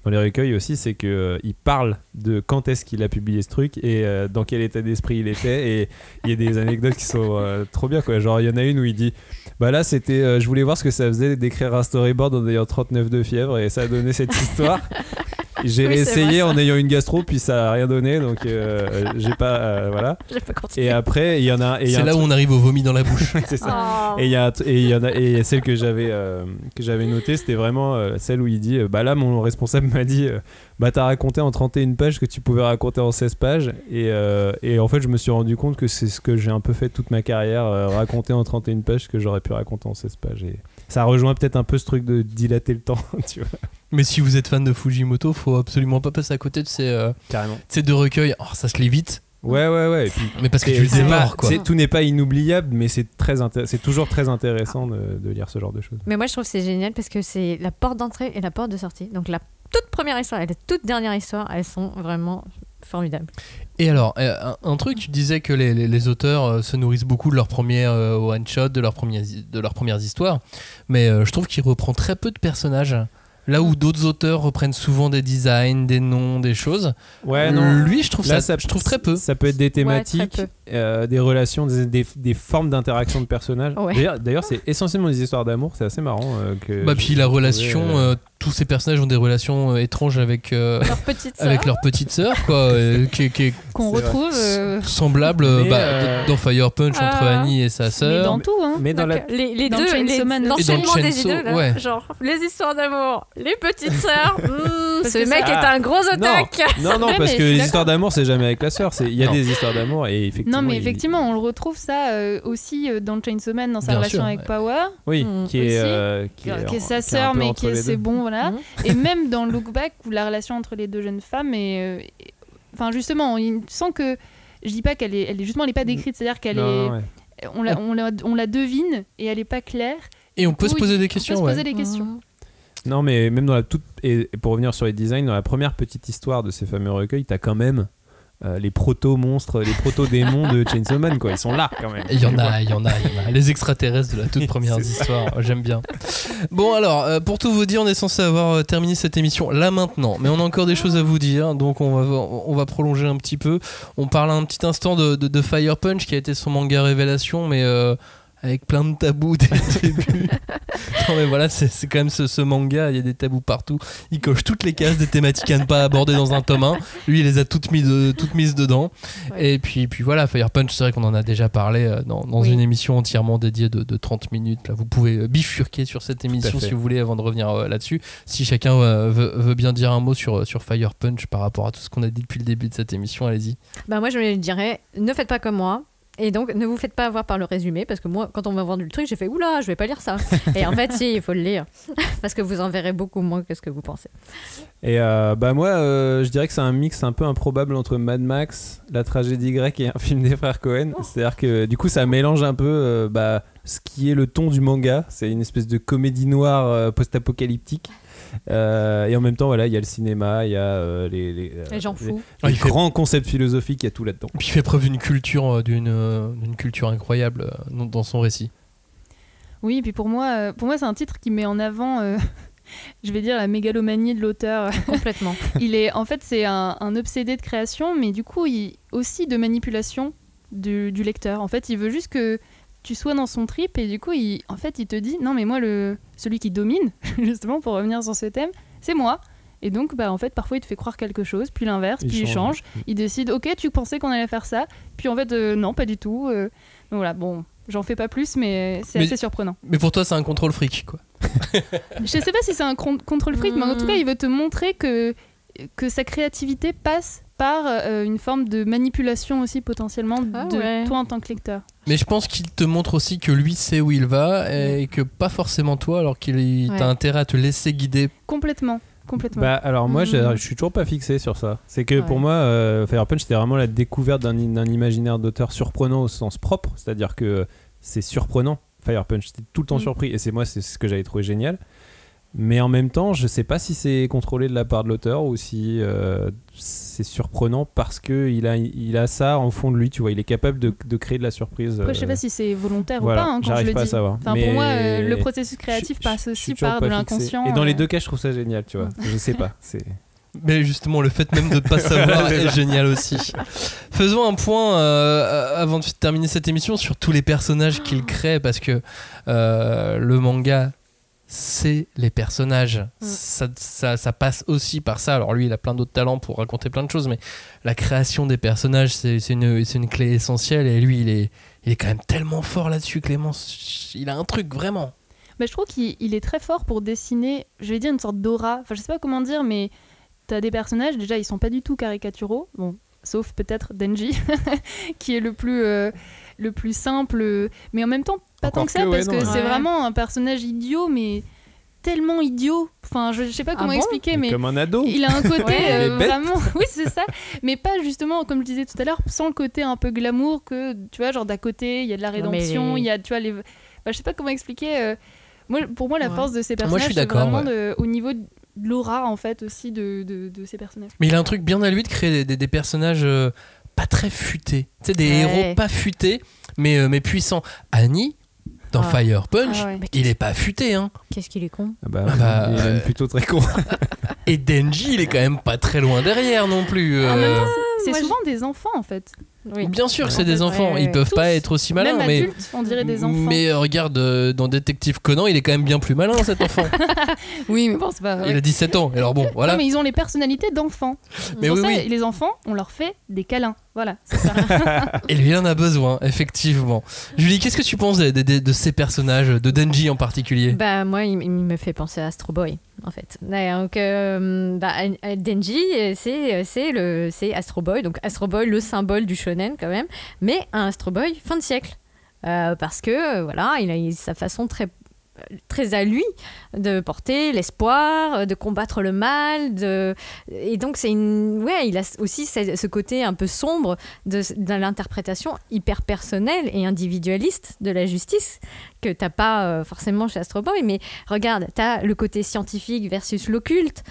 dans les recueils aussi, c'est que il parle de quand est-ce qu'il a publié ce truc et dans quel état d'esprit il était, et il y a des anecdotes qui sont trop bien quoi. Genre il y en a une où il dit là c'était je voulais voir ce que ça faisait d'écrire un storyboard en ayant 39 de fièvre et ça a donné cette histoire. J'ai réessayé en ayant une gastro, puis ça a rien donné, donc j'ai pas J'ai pas continué. Et après il y en a c'est là où on arrive au vomi dans la bouche. C'est ça. Et celle que j'avais notée, c'était vraiment celle où il dit là mon responsable m'a dit t'as raconté en 31 pages que tu pouvais raconter en 16 pages et en fait je me suis rendu compte que c'est ce que j'ai un peu fait toute ma carrière, raconter en 31 pages ce que j'aurais pu raconter en 16 pages, et ça rejoint peut-être un peu ce truc de dilater le temps, tu vois. Mais si vous êtes fan de Fujimoto, faut absolument pas passer à côté de ces deux recueils. Oh, ça se lit vite. Ouais. Et puis, mais parce que tu le dévores, quoi. Tout n'est pas inoubliable, mais c'est toujours très intéressant de lire ce genre de choses. Mais moi, je trouve que c'est génial parce que c'est la porte d'entrée et la porte de sortie. Donc la toute première histoire et la toute dernière histoire, elles sont vraiment formidables. Et alors, un truc, tu disais que les auteurs se nourrissent beaucoup de leurs premiers one-shot, de leurs premières histoires, mais je trouve qu'il reprend très peu de personnages. Là où d'autres auteurs reprennent souvent des designs, des noms, des choses. Ouais, non. Lui, je trouve je trouve très peu. Ça peut être des thématiques, des relations, des formes d'interaction de personnages. Ouais. D'ailleurs, c'est essentiellement des histoires d'amour. C'est assez marrant. Puis la relation, tous ces personnages ont des relations étranges avec leur petite sœur, quoi, qu'on retrouve semblable dans Fire Punch entre Annie et sa sœur. Mais dans tout, hein. Mais dans les dans deux, l'enchaînement des idées, là, ouais. genre les histoires d'amour, les petites sœurs. Ce mec est un gros otak. Non, parce que les histoires d'amour, c'est jamais avec la sœur. Il y a des histoires d'amour et effectivement. Non, mais effectivement, on le retrouve ça aussi dans Chainsaw Man dans sa relation avec Power. Oui, qui est sa sœur, mais qui est c'est bon, voilà. Et même dans Look Back, où la relation entre les deux jeunes femmes est, enfin justement, il sent que je dis pas qu'elle est justement, elle est pas décrite, c'est-à-dire qu'elle est, on la devine et elle est pas claire. Et on peut se poser des questions. Non, mais même dans et pour revenir sur les designs, dans la première petite histoire de ces fameux recueils, t'as quand même les proto-monstres, les proto-démons de Chainsaw Man, quoi. Ils sont là quand même. Il y en a. Les extraterrestres de la toute première histoire, j'aime bien. Bon, alors, pour tout vous dire, on est censé avoir terminé cette émission là maintenant, mais on a encore des choses à vous dire, donc on va prolonger un petit peu. On parle un petit instant de Fire Punch, qui a été son manga révélation, mais avec plein de tabous dès le début. Non mais voilà, c'est quand même ce manga, il y a des tabous partout. Il coche toutes les cases des thématiques à ne pas aborder dans un tome 1. Lui, il les a toutes mises dedans. Ouais. Et puis voilà, Fire Punch, c'est vrai qu'on en a déjà parlé dans une émission entièrement dédiée de 30 minutes. Là, vous pouvez bifurquer sur cette émission si vous voulez avant de revenir là-dessus. Si chacun veut bien dire un mot sur Fire Punch par rapport à tout ce qu'on a dit depuis le début de cette émission, allez-y. Bah moi, je dirais, ne faites pas comme moi. Et donc, ne vous faites pas avoir par le résumé, parce que moi, quand on m'a vendu le truc, j'ai fait oula, je vais pas lire ça. Et en fait, si, il faut le lire, parce que vous en verrez beaucoup moins que ce que vous pensez. Et moi, je dirais que c'est un mix un peu improbable entre Mad Max, la tragédie grecque et un film des frères Coen. C'est-à-dire que du coup, ça mélange un peu ce qui est le ton du manga. C'est une espèce de comédie noire post-apocalyptique. Et en même temps, voilà, il y a le cinéma, il y a les grands concepts philosophiques, il y a tout là-dedans. Et puis il fait preuve d'une culture incroyable dans son récit. Oui, et puis pour moi c'est un titre qui met en avant, je vais dire, la mégalomanie de l'auteur. Complètement. En fait, c'est un obsédé de création, mais du coup, aussi de manipulation du lecteur. En fait, il veut juste que tu sois dans son trip et du coup il te dit non mais moi celui qui domine, justement pour revenir sur ce thème, c'est moi. Et donc en fait parfois il te fait croire quelque chose, puis l'inverse, puis il change, il décide ok tu pensais qu'on allait faire ça, puis en fait non pas du tout. Donc voilà, bon j'en fais pas plus mais c'est assez surprenant. Mais pour toi c'est un contrôle fric quoi. Je sais pas si c'est un contrôle fric, mais en tout cas il veut te montrer que sa créativité passe par une forme de manipulation aussi potentiellement toi en tant que lecteur. Mais je pense qu'il te montre aussi que lui sait où il va et que pas forcément toi, alors qu'il t'a intérêt à te laisser guider. Complètement. Alors moi je suis toujours pas fixé sur ça. C'est que pour moi Fire Punch c'était vraiment la découverte d'un imaginaire d'auteur surprenant au sens propre, c'est-à-dire que c'est surprenant. Fire Punch, j'étais tout le temps surpris et c'est ce que j'avais trouvé génial. Mais en même temps, je sais pas si c'est contrôlé de la part de l'auteur ou si c'est surprenant parce qu'il a ça en fond de lui, tu vois, il est capable de créer de la surprise. Après, je sais pas si c'est volontaire voilà, ou pas, quand j'arrive je le pas dis. à savoir. Enfin, pour moi, le processus créatif passe aussi par de l'inconscient. Et dans les deux cas, je trouve ça génial, tu vois. Je sais pas. Mais justement, le fait même de ne pas savoir est génial aussi. Faisons un point avant de terminer cette émission sur tous les personnages qu'il crée, parce que le manga, c'est les personnages. Ça passe aussi par ça. Alors lui, il a plein d'autres talents pour raconter plein de choses, mais la création des personnages, c'est une clé essentielle. Et lui, il est quand même tellement fort là-dessus, Clément. Il a un truc, vraiment. Je trouve qu'il est très fort pour dessiner, je vais dire, une sorte d'aura. Enfin, je sais pas comment dire, mais t'as des personnages, déjà, ils sont pas du tout caricaturaux. Bon, sauf peut-être Denji, qui est le plus simple, mais en même temps, pas tant que ça, parce que c'est vraiment un personnage idiot, mais tellement idiot. Enfin, je sais pas comment expliquer, mais comme un ado. Il a un côté il est bête. vraiment, oui c'est ça, mais pas justement comme je disais tout à l'heure, sans le côté un peu glamour que tu vois, genre d'à côté il y a de la rédemption, il y a tu vois les, je sais pas comment expliquer. Pour moi la force de ces personnages, c'est vraiment au niveau de l'aura en fait aussi de ces personnages. Mais il a un truc bien à lui de créer des personnages pas très futés, tu sais, des héros pas futés mais puissants. Annie dans Fire Punch, il est pas futé, hein. Qu'est-ce qu'il est con. Il est plutôt très con. Et Denji, il est quand même pas très loin derrière non plus. C'est souvent des enfants en fait. Oui. Bien sûr, c'est des enfants. Ils peuvent pas être aussi malins. Même mais adultes, on dirait des enfants. Mais regarde, dans Détective Conan, il est quand même bien plus malin, cet enfant. Oui, mais bon, c'est pas vrai. Il a 17 ans. Alors bon, voilà. Non, mais ils ont les personnalités d'enfants. Mais pour oui, ça, les enfants, on leur fait des câlins. Voilà, c'est ça. Et lui, il en a besoin, effectivement. Julie, qu'est-ce que tu penses de ces personnages, de Denji en particulier ? Bah, moi, il me fait penser à Astro Boy, en fait. Donc, Denji, c'est Astro Boy. Donc, Astro Boy, le symbole du shonen, quand même. Mais un Astro Boy fin de siècle. Parce que, voilà, il a sa façon très à lui de porter l'espoir, de combattre le mal, et donc il a aussi ce côté un peu sombre de l'interprétation hyper personnelle et individualiste de la justice que t'as pas forcément chez Astro Boy. Mais regarde, t'as le côté scientifique versus l'occulte,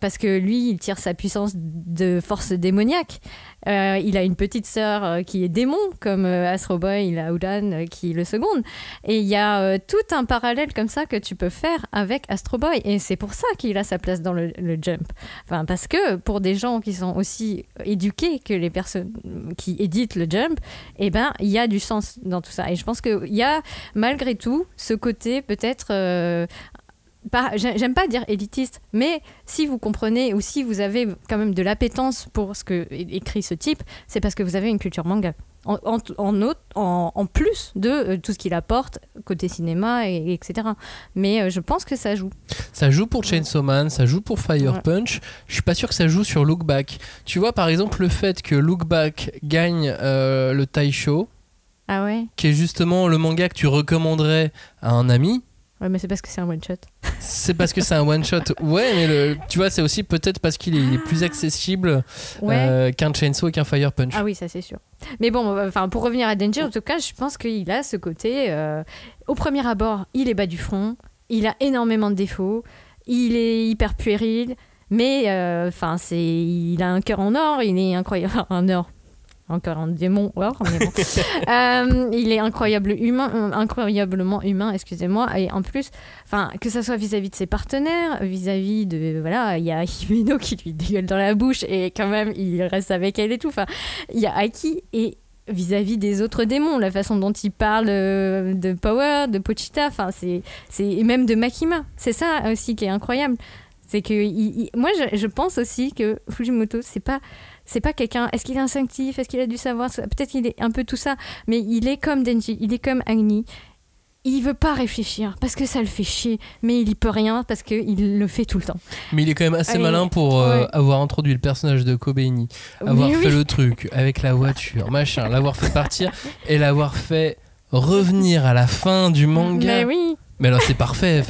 parce que lui il tire sa puissance de force démoniaque. Il a une petite sœur qui est démon comme Astro Boy, il a Udan qui le seconde, et il y a tout un parallèle comme ça que tu peux faire avec Astro Boy, et c'est pour ça qu'il a sa place dans le Jump. Enfin, parce que pour des gens qui sont aussi éduqués que les personnes qui éditent le Jump, eh ben il y a du sens dans tout ça, et je pense qu'il y a malgré tout ce côté peut-être j'aime pas dire élitiste, mais si vous comprenez ou si vous avez quand même de l'appétence pour ce que écrit ce type, c'est parce que vous avez une culture manga. En plus de tout ce qu'il apporte côté cinéma, etc. Mais je pense que ça joue. Ça joue pour Chainsaw Man, ça joue pour Fire Punch. Je suis pas sûr que ça joue sur Look Back. Tu vois, par exemple, le fait que Look Back gagne le Taisho, qui est justement le manga que tu recommanderais à un ami. Ouais, mais c'est parce que c'est un one-shot. C'est parce que c'est un one-shot. Ouais, mais tu vois, c'est aussi peut-être parce qu'il est plus accessible qu'un Chainsaw et qu'un Fire Punch. Ah oui, ça c'est sûr. Mais bon, pour revenir à Denji, en tout cas, je pense qu'il a ce côté... au premier abord, il est bas du front, il a énormément de défauts, il est hyper puéril, mais il a un cœur en or, il est incroyable... en or. Encore un démon, mais bon. Il est incroyablement humain, excusez-moi, et en plus, que ça soit vis-à-vis de ses partenaires, vis-à-vis de, voilà, il y a Himeno qui lui dégueule dans la bouche et quand même il reste avec elle et tout. Il y a Aki et vis-à-vis des autres démons, la façon dont il parle de Power, de Pochita, et même de Makima, c'est ça aussi qui est incroyable. C'est que moi je pense aussi que Fujimoto c'est pas quelqu'un, est-ce qu'il est instinctif, est-ce qu'il a du savoir, peut-être qu'il est un peu tout ça, mais il est comme Denji, il est comme Agni, il veut pas réfléchir parce que ça le fait chier, mais il y peut rien parce qu'il le fait tout le temps. Mais il est quand même assez malin pour avoir introduit le personnage de Kobaini, avoir fait le truc avec la voiture, machin, l'avoir fait partir et l'avoir fait revenir à la fin du manga. Mais oui. Mais alors c'est parfait,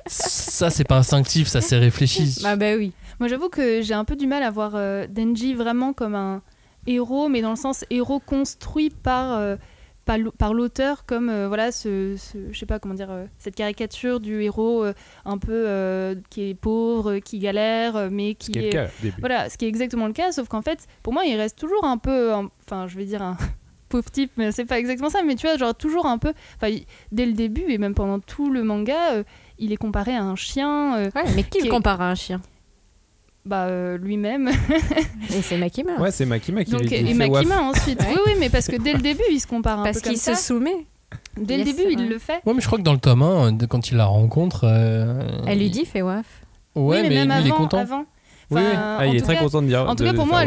ça c'est pas instinctif, ça c'est réfléchi. Bah oui. Moi j'avoue que j'ai un peu du mal à voir Denji vraiment comme un héros, mais dans le sens héros construit par l'auteur, comme voilà je sais pas comment dire, cette caricature du héros un peu qui est pauvre, qui galère, mais qui est le cas, voilà, ce qui est exactement le cas, sauf qu'en fait pour moi il reste toujours un peu, je vais dire un pauvre type, mais c'est pas exactement ça, mais tu vois, genre toujours un peu, dès le début et même pendant tout le manga, il est comparé à un chien. Mais qui le compare à un chien ? Lui-même. Et c'est Makima. Ouais, c'est Makima qui lui dit. Et Makima ensuite. Oui, mais parce que dès le début, il se compare un peu comme ça. Parce qu'il se soumet. Dès le début, il le fait. Ouais, mais je crois que dans le tome 1, quand il la rencontre... Elle lui dit, fais waf. Ouais, oui, mais même lui, il est content. Avant. Oui, il est très content de dire. En tout cas, pour moi,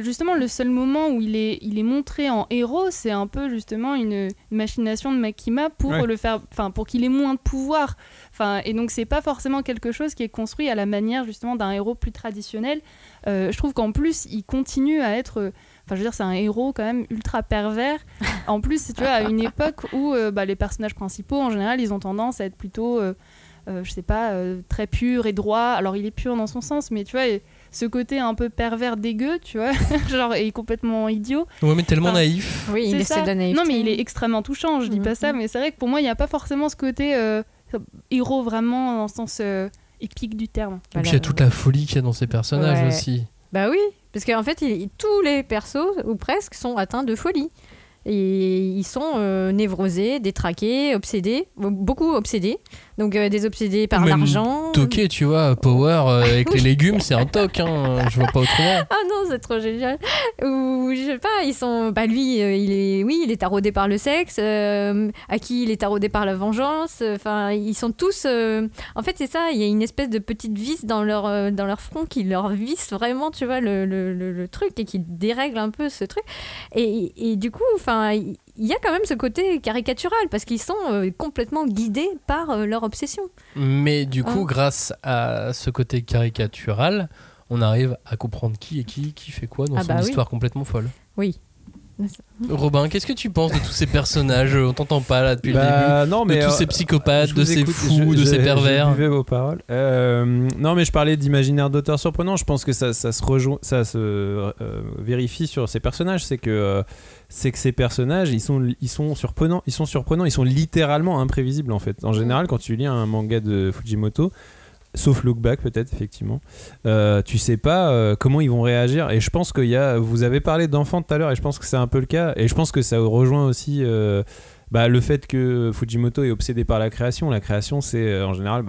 justement, le seul moment où il est montré en héros, c'est un peu justement une machination de Makima pour le faire, pour qu'il ait moins de pouvoir. Et donc, c'est pas forcément quelque chose qui est construit à la manière justement d'un héros plus traditionnel. Je trouve qu'en plus, il continue à être. Je veux dire, c'est un héros quand même ultra pervers. En plus, tu vois, à une époque où les personnages principaux, en général, ils ont tendance à être plutôt je sais pas, très pur et droit. Alors il est pur dans son sens, mais tu vois, ce côté un peu pervers dégueu, tu vois, genre, et complètement idiot. Ouais, mais tellement naïf. Oui, il essaie de naïveté. Non, mais il est extrêmement touchant, je dis pas ça, mais c'est vrai que pour moi, il n'y a pas forcément ce côté héros vraiment dans le sens épique du terme. Et puis il y a toute la folie qu'il y a dans ces personnages aussi. Bah oui, parce qu'en fait, tous les persos, ou presque, sont atteints de folie. Et ils sont névrosés, détraqués, obsédés, beaucoup obsédés. Donc des obsédés par l'argent. Toqué, tu vois, Power avec les légumes, c'est un toc, hein, je vois pas autrement. Ah non, c'est trop génial. Ou je sais pas, ils sont. Bah lui, il est taraudé par le sexe. Aki, il est taraudé par la vengeance. Enfin, ils sont tous. En fait, c'est ça. Il y a une espèce de petite vis dans leur front qui leur visse vraiment, tu vois, le truc et qui dérègle un peu ce truc. Et du coup, enfin. Il y a quand même ce côté caricatural parce qu'ils sont complètement guidés par leur obsession. Mais du coup, grâce à ce côté caricatural, on arrive à comprendre qui est qui fait quoi dans son histoire complètement folle. Oui. Robin, qu'est-ce que tu penses de tous ces personnages? On t'entend pas là depuis le début. Non, mais de tous ces psychopathes, de ces fous, de ces pervers. Je buvais vos paroles. Non, mais je parlais d'imaginaire d'auteur surprenant. Je pense que ça se rejoint, ça se vérifie sur ces personnages. C'est que ces personnages, ils sont surprenants. Ils sont littéralement imprévisibles en fait. En général, quand tu lis un manga de Fujimoto, sauf Look Back peut-être effectivement, tu sais pas comment ils vont réagir. Et je pense vous avez parlé d'enfants tout à l'heure et je pense que c'est un peu le cas. Et je pense que ça rejoint aussi le fait que Fujimoto est obsédé par la création. La création, c'est en général,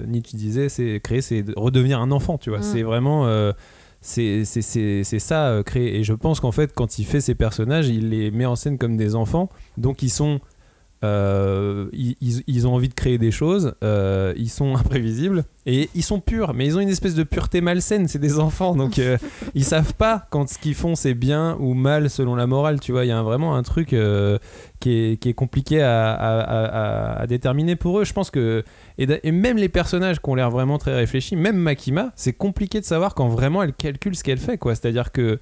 Nietzsche disait, c'est créer, c'est redevenir un enfant, tu vois. C'est vraiment c'est ça, créer. Et je pense qu'en fait, quand il fait ces personnages, il les met en scène comme des enfants. Donc ils sont ils ont envie de créer des choses, ils sont imprévisibles et ils sont purs, mais ils ont une espèce de pureté malsaine. C'est des enfants, donc ils savent pas quand ce qu'ils font c'est bien ou mal selon la morale, tu vois. Il y a vraiment un truc qui est compliqué à déterminer pour eux. Je pense que et même les personnages qui ont l'air vraiment très réfléchis, même Makima, c'est compliqué de savoir quand vraiment elle calcule ce qu'elle fait, quoi. C'est-à-dire que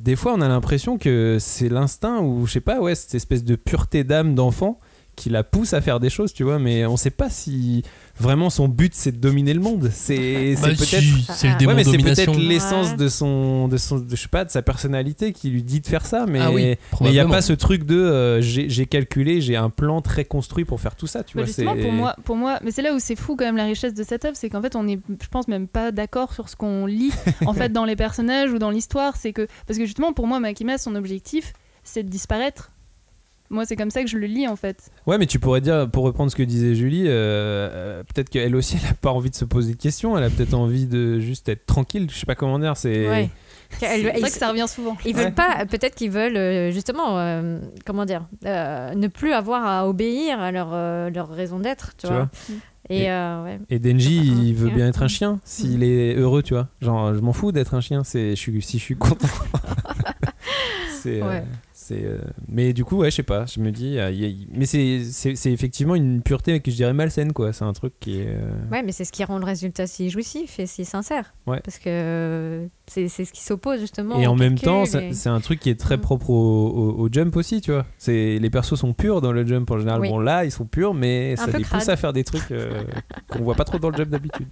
des fois on a l'impression que c'est l'instinct ou je sais pas, cette espèce de pureté d'âme d'enfant qui la pousse à faire des choses, tu vois, mais on sait pas si vraiment son but c'est de dominer le monde. C'est peut-être c'est le démon domination. C'est peut-être l'essence de je sais pas, de sa personnalité qui lui dit de faire ça, mais il y a pas ce truc de j'ai calculé, j'ai un plan très construit pour faire tout ça, tu vois. Justement, pour moi, mais c'est là où c'est fou quand même la richesse de cette œuvre, c'est qu'en fait on est, je pense, même pas d'accord sur ce qu'on lit en fait dans les personnages ou dans l'histoire. C'est que parce que justement pour moi Makima, son objectif c'est de disparaître. Moi, c'est comme ça que je le lis, en fait. Ouais, mais tu pourrais dire, pour reprendre ce que disait Julie, peut-être qu'elle aussi, elle a pas envie de se poser de questions. Elle a peut-être envie de juste être tranquille. Je sais pas comment dire. C'est vrai que ça revient souvent. Ils veulent pas. Peut-être qu'ils veulent justement, ne plus avoir à obéir à leur raison d'être, tu vois. Et Denji, il veut bien être un chien s'il est heureux, tu vois. Genre, je m'en fous d'être un chien. Si je suis content. Mais du coup, je sais pas, je me dis, mais c'est effectivement une pureté que je dirais malsaine, quoi. C'est un truc qui est. Ouais, mais c'est ce qui rend le résultat si jouissif et si sincère. Ouais. Parce que c'est ce qui s'oppose justement. Et en même temps, c'est un truc qui est très propre au Jump aussi, tu vois. Les persos sont purs dans le Jump en général. Oui. Bon, là, ils sont purs, mais ça les pousse à faire des trucs qu'on voit pas trop dans le Jump d'habitude.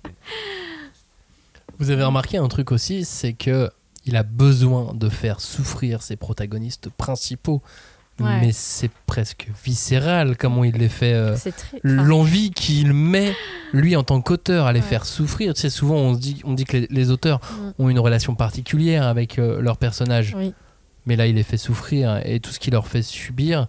Vous avez remarqué un truc aussi, c'est que il a besoin de faire souffrir ses protagonistes principaux, mais c'est presque viscéral comment il les fait. L'envie qu'il met, lui, en tant qu'auteur, à les faire souffrir. Tu sais, souvent, on dit que les auteurs ont une relation particulière avec leurs personnages. Oui. Mais là, il les fait souffrir et tout ce qu'il leur fait subir,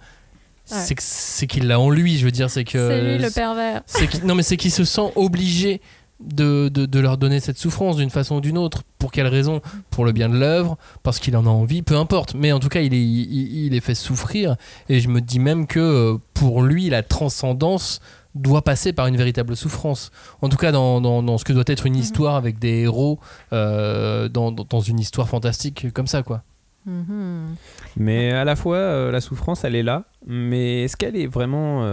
c'est qu'il l'a en lui. Je veux dire, c'est que... C'est lui le pervers. Non, mais c'est qu'il se sent obligé de leur donner cette souffrance d'une façon ou d'une autre. Pour quelle raison? Pour le bien de l'œuvre, parce qu'il en a envie, peu importe, mais en tout cas il les fait souffrir. Et je me dis même que pour lui la transcendance doit passer par une véritable souffrance, en tout cas dans ce que doit être une histoire avec des héros, dans une histoire fantastique comme ça, quoi. Mais à la fois la souffrance elle est là, mais est-ce qu'elle est vraiment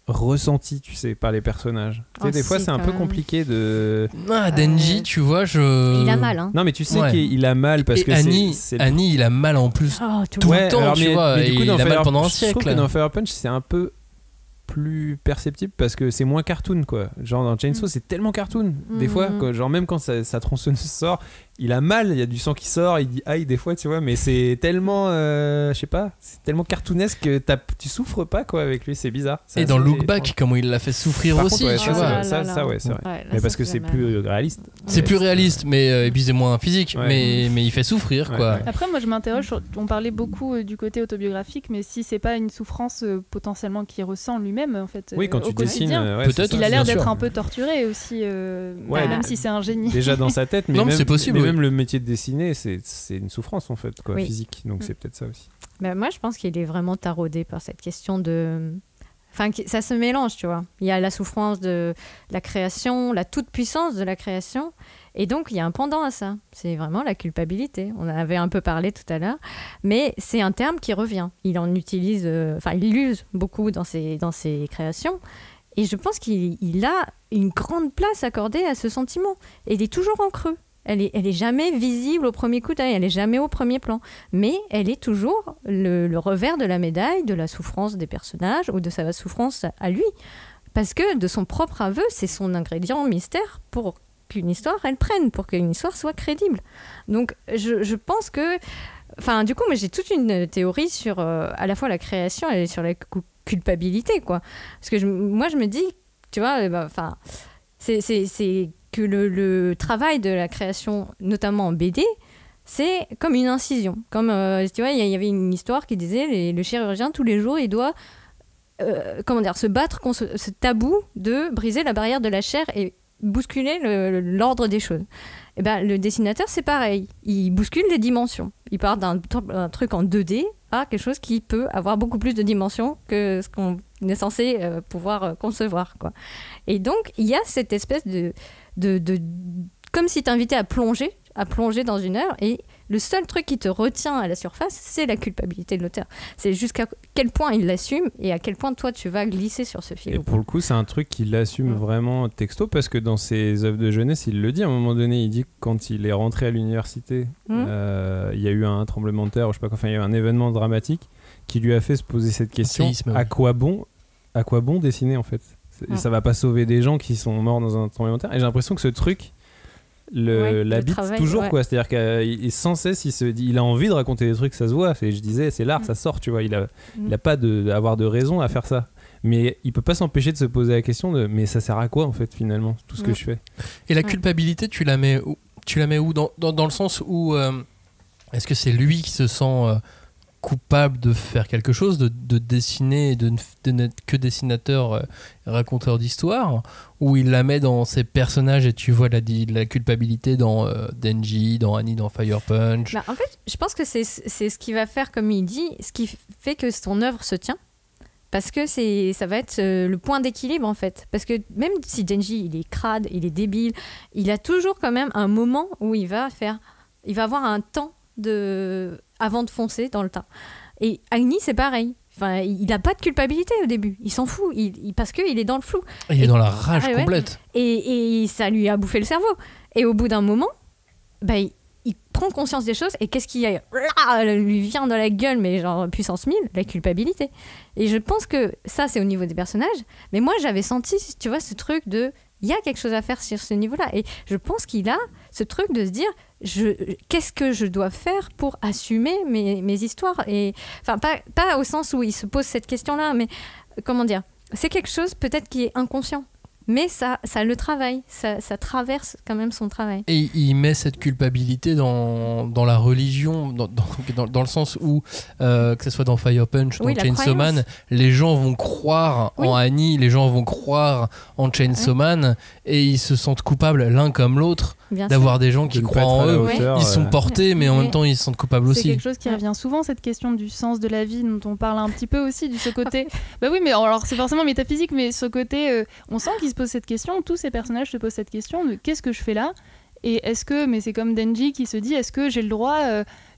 ressenti, tu sais, par les personnages. Tu sais, des fois c'est un peu compliqué de... Denji, tu vois, il a mal, hein. Non, mais tu sais qu'il a mal parce que Annie, il a mal en plus tout le temps, tu vois, mais du coup, il a mal pendant un siècle. Je trouve que dans Fire Punch, c'est un peu plus perceptible parce que c'est moins cartoon quoi. Genre dans Chainsaw c'est tellement cartoon des fois quoi. Genre même quand sa tronçonneuse sort, il a mal, il y a du sang qui sort, il dit aïe des fois tu vois, mais c'est tellement je sais pas, c'est tellement cartoonesque que tu souffres pas quoi avec lui, c'est bizarre. Et dans Look Back comment il l'a fait souffrir par aussi contre, tu vois. Ça ouais c'est vrai. Ouais, là, mais ça parce que fait c'est mal. plus réaliste. C'est plus réaliste mais et puis c'est moins physique mais il fait souffrir quoi. Ouais. Après, moi, je m'interroge sur... On parlait beaucoup du côté autobiographique, mais si c'est pas une souffrance potentiellement qu'il ressent lui-même, en fait, Oui, quand au tu dessines, quotidien. peut-être. Il a l'air bien d'être sûr. un peu torturé aussi, même si c'est un génie. Déjà dans sa tête, mais Non, mais même, c'est possible, mais oui. même le métier de dessiner, c'est une souffrance en fait, quoi, Oui. physique. Donc c'est peut-être ça aussi. Bah, moi, je pense qu'il est vraiment taraudé par cette question de... Enfin, ça se mélange, tu vois. Il y a la souffrance de la création, la toute-puissance de la création. Et donc, il y a un pendant à ça. C'est vraiment la culpabilité. On en avait un peu parlé tout à l'heure. Mais c'est un terme qui revient. Il en utilise... il l'use beaucoup dans ses créations. Et je pense qu'il a une grande place accordée à ce sentiment. Et il est toujours en creux. Elle est jamais visible au premier coup d'œil, elle est jamais au premier plan. Mais elle est toujours le revers de la médaille de la souffrance des personnages ou de sa souffrance à lui. Parce que de son propre aveu, c'est son ingrédient mystère pour qu'une histoire, elle prenne, pour qu'une histoire soit crédible. Donc je pense que... Enfin, du coup, moi, j'ai toute une théorie sur à la fois la création et sur la culpabilité, quoi. Parce que moi, je me dis, tu vois, c'est que le travail de la création, notamment en BD, c'est comme une incision. Comme, tu vois, il y avait une histoire qui disait le chirurgien, tous les jours, il doit se battre contre ce tabou de briser la barrière de la chair et bousculer l'ordre des choses. Et ben, le dessinateur, c'est pareil. Il bouscule les dimensions. Il part d'un truc en 2D à quelque chose qui peut avoir beaucoup plus de dimensions que ce qu'on est censé pouvoir concevoir, quoi. Et donc, il y a cette espèce de comme si t'invitais à plonger dans une heure, et le seul truc qui te retient à la surface, c'est la culpabilité de l'auteur. C'est jusqu'à quel point il l'assume et à quel point toi tu vas glisser sur ce fil. Et pour le coup, c'est un truc qu'il assume vraiment texto, parce que dans ses œuvres de jeunesse, il le dit à un moment donné, il dit que quand il est rentré à l'université, il y a eu un tremblement de terre, je sais pas quoi, enfin il y a eu un événement dramatique qui lui a fait se poser cette question, à quoi bon dessiner en fait? Ça va pas sauver des gens qui sont morts dans un tremblement de terre. Et j'ai l'impression que ce truc l'habite toujours, quoi. C'est-à-dire qu'il sans cesse il a envie de raconter des trucs, ça se voit. Je disais, c'est l'art, ça sort, tu vois. Il a pas avoir de raison à faire ça, mais il peut pas s'empêcher de se poser la question de mais ça sert à quoi en fait finalement tout ce que je fais. Et la culpabilité, tu la mets où dans le sens où est-ce que c'est lui qui se sent coupable de faire quelque chose, de dessiner, de n'être que dessinateur, raconteur d'histoire, ou il la met dans ses personnages et tu vois la culpabilité dans Denji, dans Annie, dans Fire Punch. En fait, je pense que c'est ce qui va faire, comme il dit, ce qui fait que son œuvre se tient. Parce que ça va être le point d'équilibre, en fait. Parce que même si Denji, il est crade, il est débile, il a toujours quand même un moment où il va avoir un temps avant de foncer dans le tas. Et Agni, c'est pareil. Enfin, il n'a pas de culpabilité au début. Il s'en fout parce qu'il est dans le flou. Il est dans la rage complète. Et ça lui a bouffé le cerveau. Et au bout d'un moment, il prend conscience des choses. Et qu'est-ce qui lui vient dans la gueule, mais genre puissance 1000, la culpabilité. Et je pense que ça, c'est au niveau des personnages. Mais moi, j'avais senti, tu vois, ce truc de... Il y a quelque chose à faire sur ce niveau-là. Et je pense qu'il a ce truc de se dire qu'est-ce que je dois faire pour assumer mes histoires. Et, enfin, pas au sens où il se pose cette question-là, mais comment dire, c'est quelque chose peut-être qui est inconscient. Mais ça le travaille, ça traverse quand même son travail. Et il met cette culpabilité dans la religion, dans le sens où, que ce soit dans Fire Punch, dans Chainsaw Man, les gens vont croire en Annie, les gens vont croire en Chainsaw Man, et ils se sentent coupables l'un comme l'autre d'avoir des gens qui croient en eux. Ils sont portés, mais en même temps ils se sentent coupables aussi. C'est quelque chose qui revient souvent, cette question du sens de la vie, dont on parle un petit peu aussi, de ce côté... Bah oui, mais alors c'est forcément métaphysique, mais ce côté, on sent qu'il se pose cette question, tous ces personnages se posent cette question de qu'est-ce que je fais là, et mais c'est comme Denji qui se dit, est-ce que j'ai le droit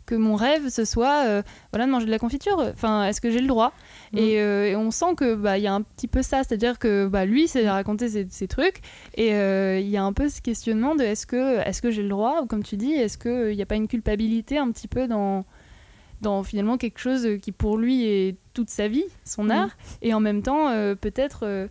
que mon rêve ce soit de manger de la confiture, enfin est-ce que j'ai le droit, et on sent que il y a un petit peu ça, c'est-à-dire que lui c'est raconter ces trucs, et il y a un peu ce questionnement de est-ce que j'ai le droit, ou comme tu dis, est-ce qu'il n'y a pas une culpabilité un petit peu dans dans finalement quelque chose qui pour lui est toute sa vie, son art, et en même temps peut-être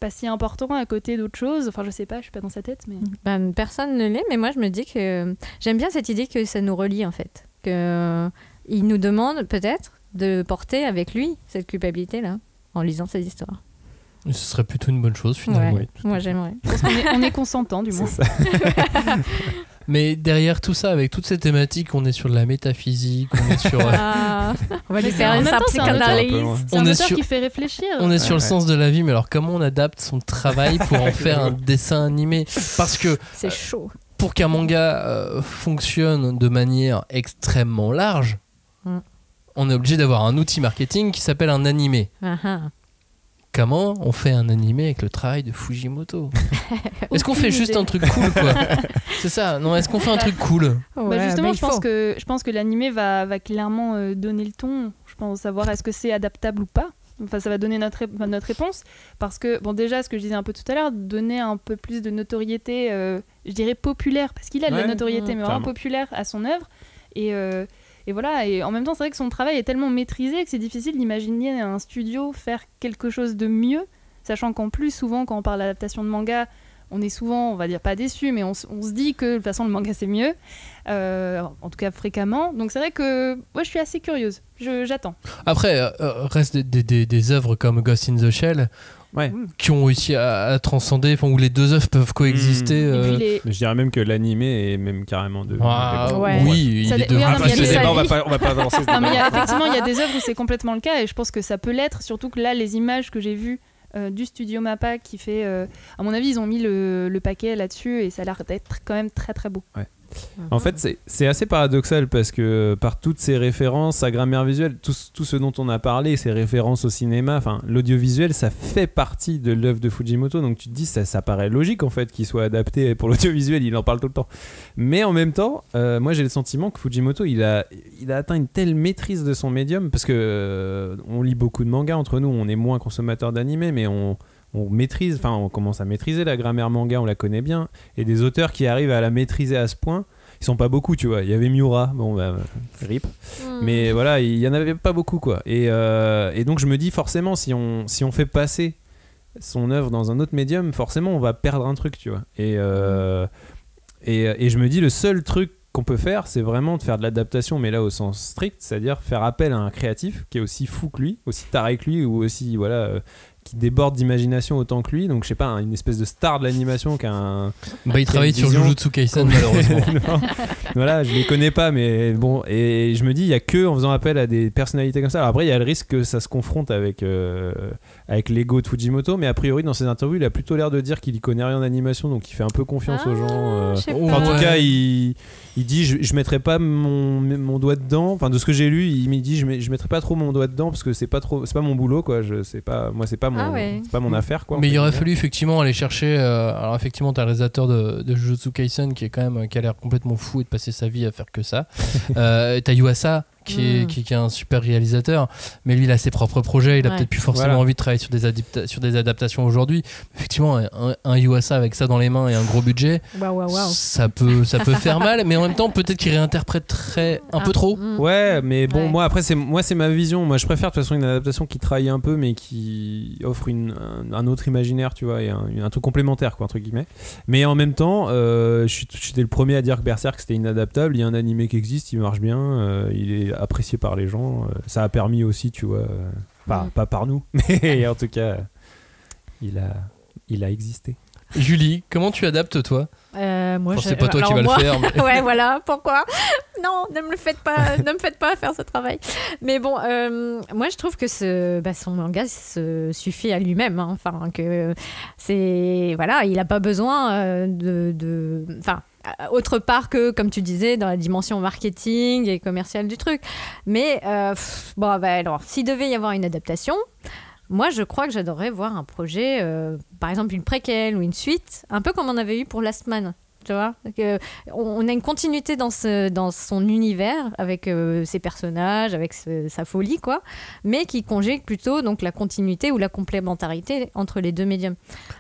pas si important à côté d'autres choses. Enfin, je sais pas, je suis pas dans sa tête, mais... Personne ne l'est, mais moi je me dis que j'aime bien cette idée que ça nous relie en fait. Il nous demande peut-être de porter avec lui cette culpabilité-là en lisant ses histoires. Ce serait plutôt une bonne chose finalement. Ouais, moi j'aimerais. Parce qu'on est consentant du moins. C'est ça. Mais derrière tout ça, avec toutes ces thématiques, on est sur de la métaphysique, on est sur... on va lui faire une psychanalyse. C'est un auteur qui fait réfléchir. On est sur le sens de la vie, mais alors comment on adapte son travail pour en faire un dessin animé ? Parce que... C'est chaud. Pour qu'un manga fonctionne de manière extrêmement large, on est obligé d'avoir un outil marketing qui s'appelle un animé. Comment on fait un animé avec le travail de Fujimoto ? Est-ce qu'on fait juste un truc cool, quoi ? C'est ça, non, est-ce qu'on fait un truc cool ? Justement, je pense que l'animé va clairement donner le ton. Je pense savoir est-ce que c'est adaptable ou pas. Enfin, ça va donner notre réponse. Parce que, bon, déjà, ce que je disais un peu tout à l'heure, donner un peu plus de notoriété, je dirais populaire, parce qu'il a de la notoriété, mais vraiment populaire à son œuvre. Et voilà, et en même temps, c'est vrai que son travail est tellement maîtrisé que c'est difficile d'imaginer un studio faire quelque chose de mieux, sachant qu'en plus, souvent, quand on parle d'adaptation de manga, on est souvent, on va dire pas déçu, mais on se dit que de toute façon, le manga, c'est mieux, en tout cas fréquemment. Donc c'est vrai que moi, je suis assez curieuse, j'attends. Après, reste des œuvres comme Ghost in the Shell, qui ont réussi à transcender, où les deux œuvres peuvent coexister. Je dirais même que l'animé est même carrément de... Oui, il est de... on va pas avancer. Effectivement, il y a des œuvres où c'est complètement le cas, et je pense que ça peut l'être, surtout que là, les images que j'ai vues du studio Mappa qui fait... à mon avis, ils ont mis le paquet là-dessus, et ça a l'air d'être quand même très très beau. Ouais. En fait, c'est assez paradoxal parce que par toutes ces références, sa grammaire visuelle, tout ce dont on a parlé, ces références au cinéma, l'audiovisuel, ça fait partie de l'œuvre de Fujimoto. Donc tu te dis, ça paraît logique en fait qu'il soit adapté pour l'audiovisuel, il en parle tout le temps. Mais en même temps, moi j'ai le sentiment que Fujimoto, il a atteint une telle maîtrise de son médium parce que on lit beaucoup de mangas entre nous, on est moins consommateurs d'animé, mais on commence à maîtriser la grammaire manga, on la connaît bien, et des auteurs qui arrivent à la maîtriser à ce point, ils sont pas beaucoup, tu vois. Il y avait Miura, rip, mais voilà, il y en avait pas beaucoup, quoi. Et donc je me dis forcément, si on fait passer son œuvre dans un autre médium, forcément on va perdre un truc, tu vois. Et je me dis, le seul truc qu'on peut faire, c'est vraiment de faire de l'adaptation, mais là au sens strict, c'est-à-dire faire appel à un créatif qui est aussi fou que lui, aussi taré que lui, ou aussi qui déborde d'imagination autant que lui, donc je sais pas, une espèce de star de l'animation il travaille sur Jujutsu Kaisen malheureusement. Voilà, je les connais pas, mais bon, et je me dis, il y a que en faisant appel à des personnalités comme ça. Alors après, il y a le risque que ça se confronte avec l'ego de Fujimoto, mais a priori dans ses interviews, il a plutôt l'air de dire qu'il y connaît rien en animation, donc il fait un peu confiance aux gens. En tout cas, il dit, je mettrai pas mon doigt dedans. Enfin, de ce que j'ai lu, il me dit, je mettrai pas trop mon doigt dedans parce que c'est pas mon boulot, quoi. C'est pas mon affaire, quoi. Mais il aurait fallu effectivement aller chercher. Alors effectivement, t'as le réalisateur de Jujutsu Kaisen qui a l'air complètement fou et de passer sa vie à faire que ça. T'as Yuasa qui est un super réalisateur, mais lui il a ses propres projets, il a peut-être plus forcément envie de travailler sur des adaptations aujourd'hui. Effectivement, un Yuasa avec ça dans les mains et un gros budget, ça peut faire mal, mais en même temps peut-être qu'il réinterpréterait un peu trop. Ouais, mais bon, moi après c'est ma vision. Moi je préfère de toute façon une adaptation qui travaille un peu, mais qui offre un autre imaginaire, tu vois, et un truc complémentaire, quoi, entre guillemets. Mais en même temps, j'étais le premier à dire que Berserk c'était inadaptable. Il y a un animé qui existe, il marche bien, il est apprécié par les gens, ça a permis aussi, tu vois, pas par nous, mais en tout cas il a existé. Julie, comment tu adaptes toi? Moi, c'est pas toi qui vas le faire. Mais... ouais, voilà, pourquoi? Non, ne me faites pas faire ce travail. Mais bon, moi je trouve que son manga se suffit à lui-même. Hein. Enfin, que il a pas besoin autre part que, comme tu disais, dans la dimension marketing et commerciale du truc. Mais alors, s'il devait y avoir une adaptation, moi, je crois que j'adorerais voir un projet, par exemple une préquelle ou une suite, un peu comme on avait eu pour Last Man. Tu vois, on a une continuité dans son univers avec ses personnages, avec sa folie, quoi, mais qui conjugue plutôt donc la continuité ou la complémentarité entre les deux médiums.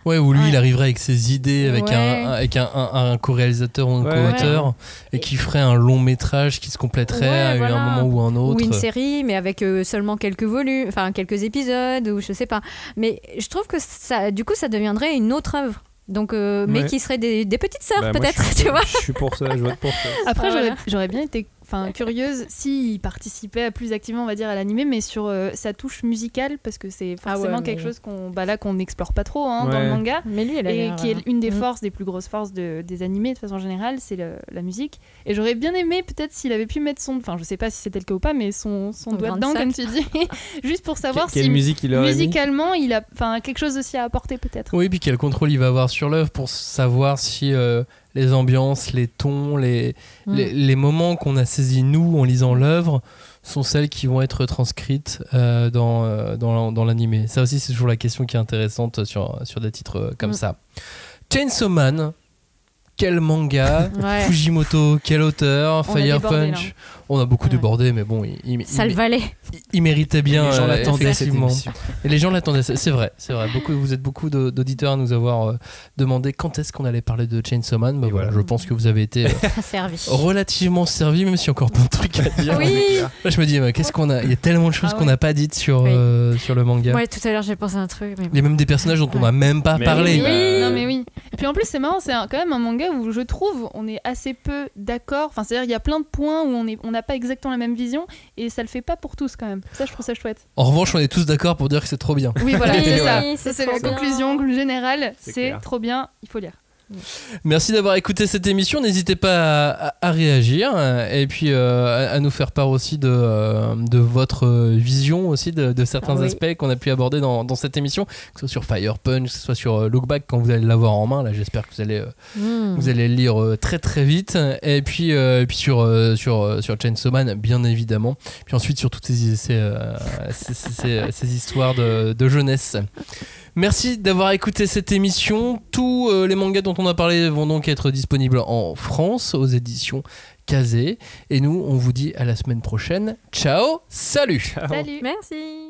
Ouais, où lui il arriverait avec ses idées, avec un co-réalisateur ou un co-auteur, et qui ferait un long métrage qui se compléterait à un moment ou un autre. Ou une série, mais avec seulement quelques volumes, enfin quelques épisodes, ou je sais pas. Mais je trouve que ça, du coup, ça deviendrait une autre œuvre. Donc, mais qui seraient des petites sœurs peut-être, tu vois. Je suis pour ça, je vote pour ça. Après, j'aurais bien été curieuse s'il participait plus activement, on va dire, à l'animé, mais sur sa touche musicale, parce que c'est forcément quelque chose qu'on n'explore pas trop dans le manga, mais lui, qui est une des forces, des plus grosses forces des animés de façon générale, c'est la musique. Et j'aurais bien aimé peut-être s'il avait pu mettre son, je sais pas si c'était le cas ou pas, mais son doigt dedans, comme tu dis, juste pour savoir si musique il aurait musicalement il a quelque chose aussi à apporter peut-être. Oui, puis quel contrôle il va avoir sur l'œuvre pour savoir si les ambiances, les tons, les moments qu'on a saisis nous en lisant l'œuvre sont celles qui vont être transcrites dans l'animé. Ça aussi, c'est toujours la question qui est intéressante sur des titres comme ça. Chainsaw Man, quel manga, Fujimoto, quel auteur, Fire Punch. On a beaucoup débordé, mais bon, ça le valait. Il méritait bien. Les gens l'attendaient, effectivement. Et les gens l'attendaient, c'est vrai. Vous êtes beaucoup d'auditeurs à nous avoir demandé quand est-ce qu'on allait parler de Chainsaw Man. Mais voilà, je pense que vous avez été relativement servis, même s'il y a encore plein de trucs à dire. Oui. Moi, je me dis, qu'est-ce qu'on a ? Il y a tellement de choses qu'on n'a pas dites sur le manga. Ouais, tout à l'heure j'ai pensé à un truc. Mais... Il y a même des personnages dont on n'a même pas parlé. Oui. Non mais oui. Et puis en plus c'est marrant, c'est quand même un manga où je trouve on est assez peu d'accord. Enfin, c'est-à-dire il y a plein de points où on n'a pas exactement la même vision et ça le fait pas pour tous quand même. Ça, je trouve ça chouette. En revanche, on est tous d'accord pour dire que c'est trop bien. Oui, voilà, c'est ça. Ça, c'est la bien. conclusion générale. C'est trop bien, il faut lire. Merci d'avoir écouté cette émission. N'hésitez pas à réagir et puis à nous faire part aussi de votre vision aussi de certains aspects qu'on a pu aborder dans cette émission, que ce soit sur Fire Punch, que ce soit sur Look Back quand vous allez l'avoir en main. Là, j'espère que vous allez le lire très très vite. Et puis sur Chainsaw Man, bien évidemment. Puis ensuite sur toutes ces histoires de jeunesse. Merci d'avoir écouté cette émission. Tous les mangas dont on a parlé vont donc être disponibles en France aux éditions Kazé. Et nous, on vous dit à la semaine prochaine. Ciao, salut. Salut. Merci.